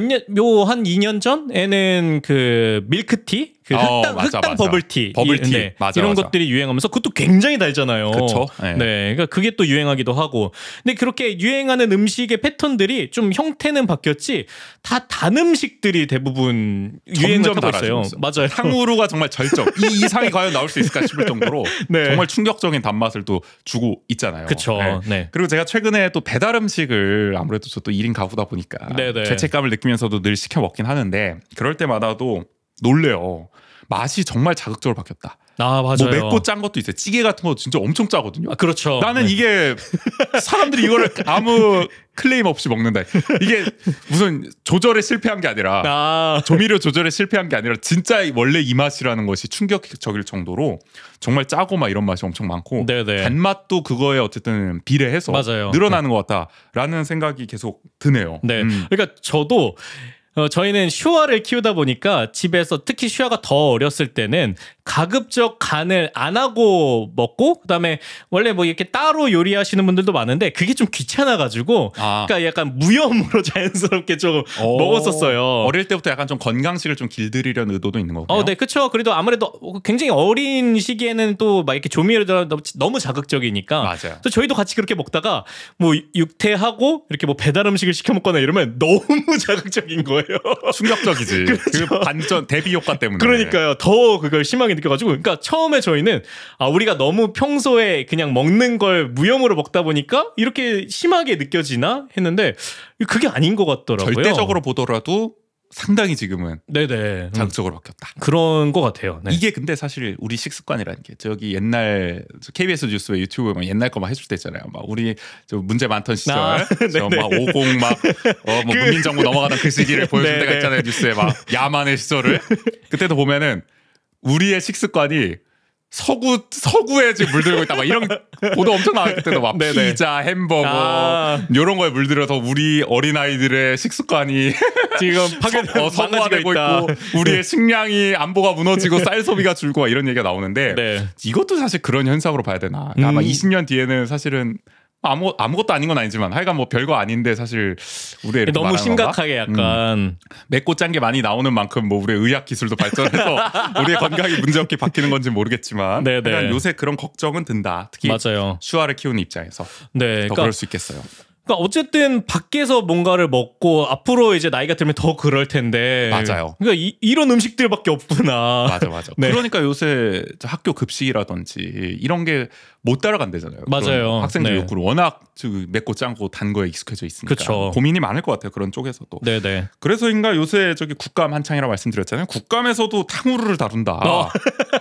S2: 한 2년 전에는 그 밀크티, 그 흑당 버블티,
S1: 버블티. 맞아,
S2: 이런
S1: 맞아.
S2: 것들이 유행하면서 그것도 굉장히 달잖아요.
S1: 그쵸?
S2: 네.
S1: 네.
S2: 그러니까 그게 또 유행하기도 하고. 근데 그렇게 유행하는 음식의 패턴들이 좀 형태는 바뀌었지 다 단 음식들이 대부분 유행을
S1: 점점
S2: 타고 있어요.
S1: 달라지고 있어.
S2: 맞아요.
S1: 탕후루가 정말 절정. 이 이상이 과연 나올 수 있을까 싶을 정도로
S2: 네.
S1: 정말 충격적인 단맛을 또 주고 있잖아요.
S2: 그쵸. 네.
S1: 그리고 제가 최근에 또 배달 음식을 아무래도 저 또 1인 가구다 보니까
S2: 네네.
S1: 죄책감을 느끼면서도 늘 시켜 먹긴 하는데 그럴 때마다도 놀래요. 맛이 정말 자극적으로 바뀌었다.
S2: 아 맞아요.
S1: 뭐 맵고 짠 것도 있어요. 찌개 같은 거 진짜 엄청 짜거든요.
S2: 아, 그렇죠.
S1: 나는
S2: 네.
S1: 이게 사람들이 이거를 아무 클레임 없이 먹는다. 이게 무슨 조절에 실패한 게 아니라 조미료 조절에 실패한 게 아니라 진짜 원래 이 맛이라는 것이 충격적일 정도로 정말 짜고 막 이런 맛이 엄청 많고
S2: 네네.
S1: 단맛도 그거에 어쨌든 비례해서
S2: 맞아요.
S1: 늘어나는 것 같다라는 생각이 계속 드네요.
S2: 네. 그러니까 저도 저희는 슈아를 키우다 보니까 집에서 특히 슈아가 더 어렸을 때는 가급적 간을 안 하고 먹고 그다음에 원래 뭐 이렇게 따로 요리하시는 분들도 많은데 그게 좀 귀찮아가지고 그러니까 약간 무염으로 자연스럽게 좀 먹었었어요.
S1: 어릴 때부터 약간 좀 건강식을 좀 길들이려는 의도도 있는 거고요.
S2: 네, 그렇죠. 그래도 아무래도 굉장히 어린 시기에는 또 막 이렇게 조미료가 너무 자극적이니까.
S1: 맞아요.
S2: 그래서 저희도 같이 그렇게 먹다가 뭐 육퇴하고 이렇게 뭐 배달 음식을 시켜 먹거나 이러면 너무 자극적인 거예요.
S1: 충격적이지.
S2: 그렇죠.
S1: 그 반전 대비 효과 때문에.
S2: 그러니까요. 더 그걸 심하게 느껴가지고. 그러니까 처음에 저희는 우리가 너무 평소에 그냥 먹는 걸 무염으로 먹다 보니까 이렇게 심하게 느껴지나 했는데 그게 아닌 것 같더라고요.
S1: 절대적으로 보더라도 상당히 지금은
S2: 네네
S1: 자극적으로 바뀌었다.
S2: 그런 것 같아요. 네.
S1: 이게 근데 사실 우리 식습관이라는 게 저기 옛날 KBS 뉴스에 유튜브에 막 옛날 거 막 해줄 때 있잖아요. 막 우리 저 문제 많던 시절, 저 막 50 막 뭐 문민정부 넘어가던 그 시기를 보여줄 때가 있잖아요. 뉴스에 막 야만의 시절을 그때도 보면은 우리의 식습관이 서구에 지금 물들고 있다 막 이런 보도 엄청 나왔을 때도 막 피자, 햄버거 이런 거에 물들어서 우리 어린아이들의 식습관이 지금 서구화되고 있고 우리의 식량이 안보가 무너지고 쌀 소비가 줄고 막 이런 얘기가 나오는데 이것도 사실 그런 현상으로 봐야 되나. 그러니까 아마 20년 뒤에는 사실은 아무것도 아닌 건 아니지만 하여간 뭐 별거 아닌데 사실 우리 이렇게
S2: 너무 심각하게 약간
S1: 맵고 짠 게 많이 나오는 만큼 뭐 우리의 의학 기술도 발전해서 우리의 건강이 문제없게 바뀌는 건지 모르겠지만 하여간 요새 그런 걱정은 든다. 특히
S2: 맞아요.
S1: 슈아를 키우는 입장에서
S2: 더
S1: 그럴 수 있겠어요.
S2: 그러니까 어쨌든 밖에서 뭔가를 먹고 앞으로 이제 나이가 들면 더 그럴 텐데
S1: 맞아요.
S2: 그러니까 이런 음식들밖에 없구나.
S1: 맞아. 그러니까 요새 학교 급식이라든지 이런 게 못 따라간대잖아요.
S2: 맞아요.
S1: 학생들 욕구를 워낙 맵고 짠고 단 거에 익숙해져 있으니까
S2: 그쵸.
S1: 고민이 많을 것 같아요. 그런 쪽에서도.
S2: 네네.
S1: 그래서인가 요새 저기 국감 한창이라고 말씀드렸잖아요. 국감에서도 탕후루를 다룬다.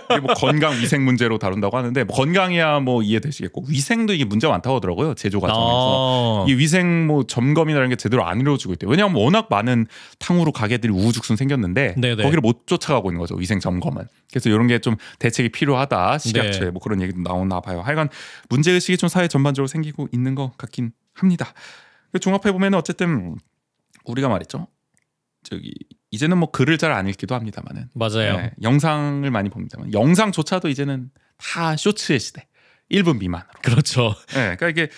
S1: 이게 뭐 건강 위생 문제로 다룬다고 하는데 뭐 건강이야 뭐 이해되시겠고 위생도 이게 문제가 많다고 하더라고요. 제조 과정에서 이 위생 뭐 점검이라는 게 제대로 안 이루어지고 있대요. 왜냐하면 워낙 많은 탕후루 가게들이 우후죽순 생겼는데 거기를 못 쫓아가고 있는 거죠. 위생 점검은. 그래서 이런 게 좀 대책이 필요하다. 식약처에 뭐 그런 얘기도 나오나 봐요. 하여간 문제의식이 좀 사회 전반적으로 생기고 있는 것 같긴 합니다. 종합해 보면 어쨌든 우리가 말했죠. 저기 이제는 뭐 글을 잘 안 읽기도 합니다만은
S2: 맞아요.
S1: 네, 영상을 많이 봅니다만 영상조차도 이제는 다 쇼츠의 시대. 1분 미만으로.
S2: 그렇죠.
S1: 네, 그러니까 이게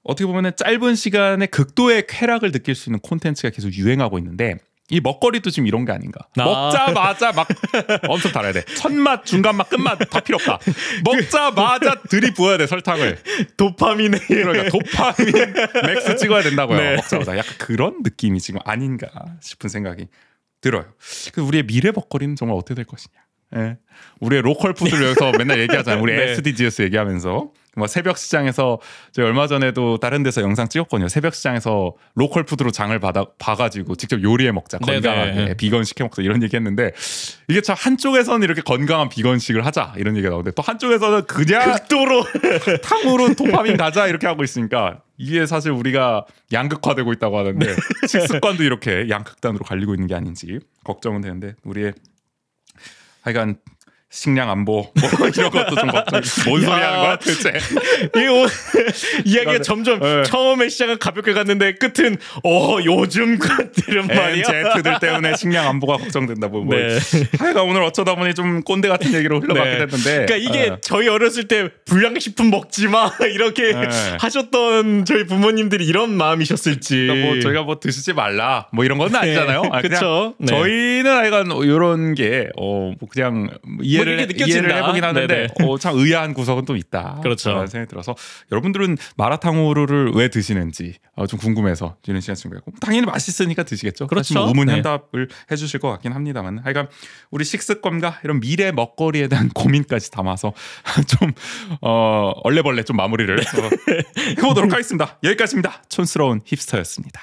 S1: 어떻게 보면은 짧은 시간에 극도의 쾌락을 느낄 수 있는 콘텐츠가 계속 유행하고 있는데 이 먹거리도 지금 이런 게 아닌가.
S2: 아.
S1: 먹자마자 막 엄청 달아야 돼. 첫맛, 중간맛, 끝맛 다 필요 없다. 먹자마자 들이부어야 돼 설탕을.
S2: 도파민에
S1: 그러니까 도파민 맥스 찍어야 된다고요.
S2: 네.
S1: 먹자마자 약간 그런 느낌이 지금 아닌가 싶은 생각이 들어요. 우리의 미래 먹거리는 정말 어떻게 될 것이냐. 예. 우리의 로컬 푸드를 여기서 맨날 얘기하잖아요. 우리
S2: 네.
S1: SDGs 얘기하면서 뭐 새벽 시장에서 저희 얼마 전에도 다른 데서 영상 찍었거든요. 새벽 시장에서 로컬 푸드로 장을 봐가지고 직접 요리해 먹자, 건강하게
S2: 네네.
S1: 비건 시켜 먹자 이런 얘기했는데 이게 참 한쪽에서는 이렇게 건강한 비건식을 하자 이런 얘기가 나오는데 또 한쪽에서는 그냥
S2: 극도로
S1: 탕후루 도파민 가자 이렇게 하고 있으니까 이게 사실 우리가 양극화되고 있다고 하는데 식습관도 이렇게 양극단으로 갈리고 있는 게 아닌지 걱정은 되는데 우리의 하여간 식량 안보 뭐 이런 것도 좀 걱정. 뭔 소리 하는 거야 도대체?
S2: 이야기가 점점
S1: 네.
S2: 처음에 시작은 가볍게 갔는데 끝은 요즘 것들은 말이야.
S1: MZ들 때문에 식량 안보가 걱정된다. 뭐
S2: 네.
S1: 하여간 오늘 어쩌다 보니 좀 꼰대 같은 얘기로 흘러가게
S2: 네.
S1: 됐는데.
S2: 그러니까 이게 저희 어렸을 때 불량식품 먹지 마 이렇게
S1: 네.
S2: 하셨던 저희 부모님들이 이런 마음이셨을지.
S1: 그러니까 뭐 저희가 뭐 드시지 말라 뭐 이런 건 아니잖아요.
S2: 네.
S1: 그냥
S2: 그쵸. 네.
S1: 저희는 하여간 이런 게 뭐 그냥 이해를
S2: 이렇게 느껴진다.
S1: 해보긴 하는데
S2: 네네.
S1: 참 의아한 구석은 또 있다.
S2: 그렇죠.
S1: 그런 생각이 들어서 여러분들은 마라탕후루를 왜 드시는지 좀 궁금해서 주는 시간 준비했고 당연히 맛있으니까 드시겠죠.
S2: 그렇죠.
S1: 사실 뭐 우문현답을
S2: 네.
S1: 해주실 것 같긴 합니다만 하여간 우리 식습관과 이런 미래 먹거리에 대한 고민까지 담아서 좀 얼레벌레 좀 마무리를 해보도록 하겠습니다. 여기까지입니다. 촌스러운 힙스터였습니다.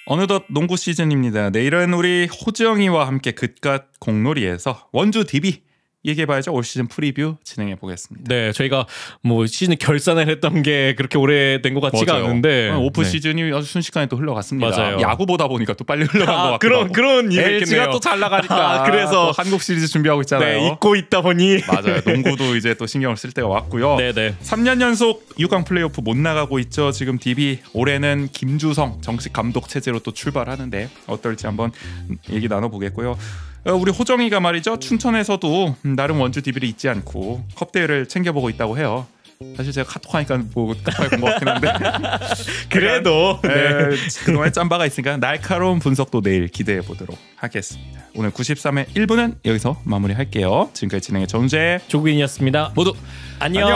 S1: 어느덧 농구 시즌입니다. 내일은 우리 호정이와 함께 그깟 공놀이에서 원주 DB 얘기해봐야죠. 올 시즌 프리뷰 진행해 보겠습니다.
S2: 네, 저희가 뭐 시즌 결산을 했던 게 그렇게 오래된 것 같지가
S1: 맞아요.
S2: 않은데
S1: 오프
S2: 네.
S1: 시즌이 아주 순식간에 또 흘러갔습니다.
S2: 맞아요.
S1: 야구 보다 보니까 또 빨리 흘러간 것 같기도 하고.
S2: 그런 이유가
S1: LG가
S2: 있겠네요.
S1: 또 잘 나가니까
S2: 그래서
S1: 또 한국 시리즈 준비하고 있잖아요.
S2: 네, 잊고 있다 보니
S1: 맞아요. 농구도 이제 또 신경을 쓸 때가 왔고요.
S2: 네네.
S1: 3년 연속 6강 플레이오프 못 나가고 있죠. 지금 DB 올해는 김주성 정식 감독 체제로 또 출발하는데 어떨지 한번 얘기 나눠보겠고요. 우리 호정이가 말이죠. 춘천에서도 나름 원주 DB를 잊지 않고 컵 대회를 챙겨보고 있다고 해요. 사실 제가 카톡하니까 뭐 급하게 본 것 같긴 한데
S2: 그래도 네.
S1: 그동안에 짬바가 있으니까 날카로운 분석도 내일 기대해 보도록 하겠습니다. 오늘 93회 1부는 여기서 마무리할게요. 지금까지 진행의 정재
S2: 조국인이었습니다.
S1: 모두
S2: 안녕.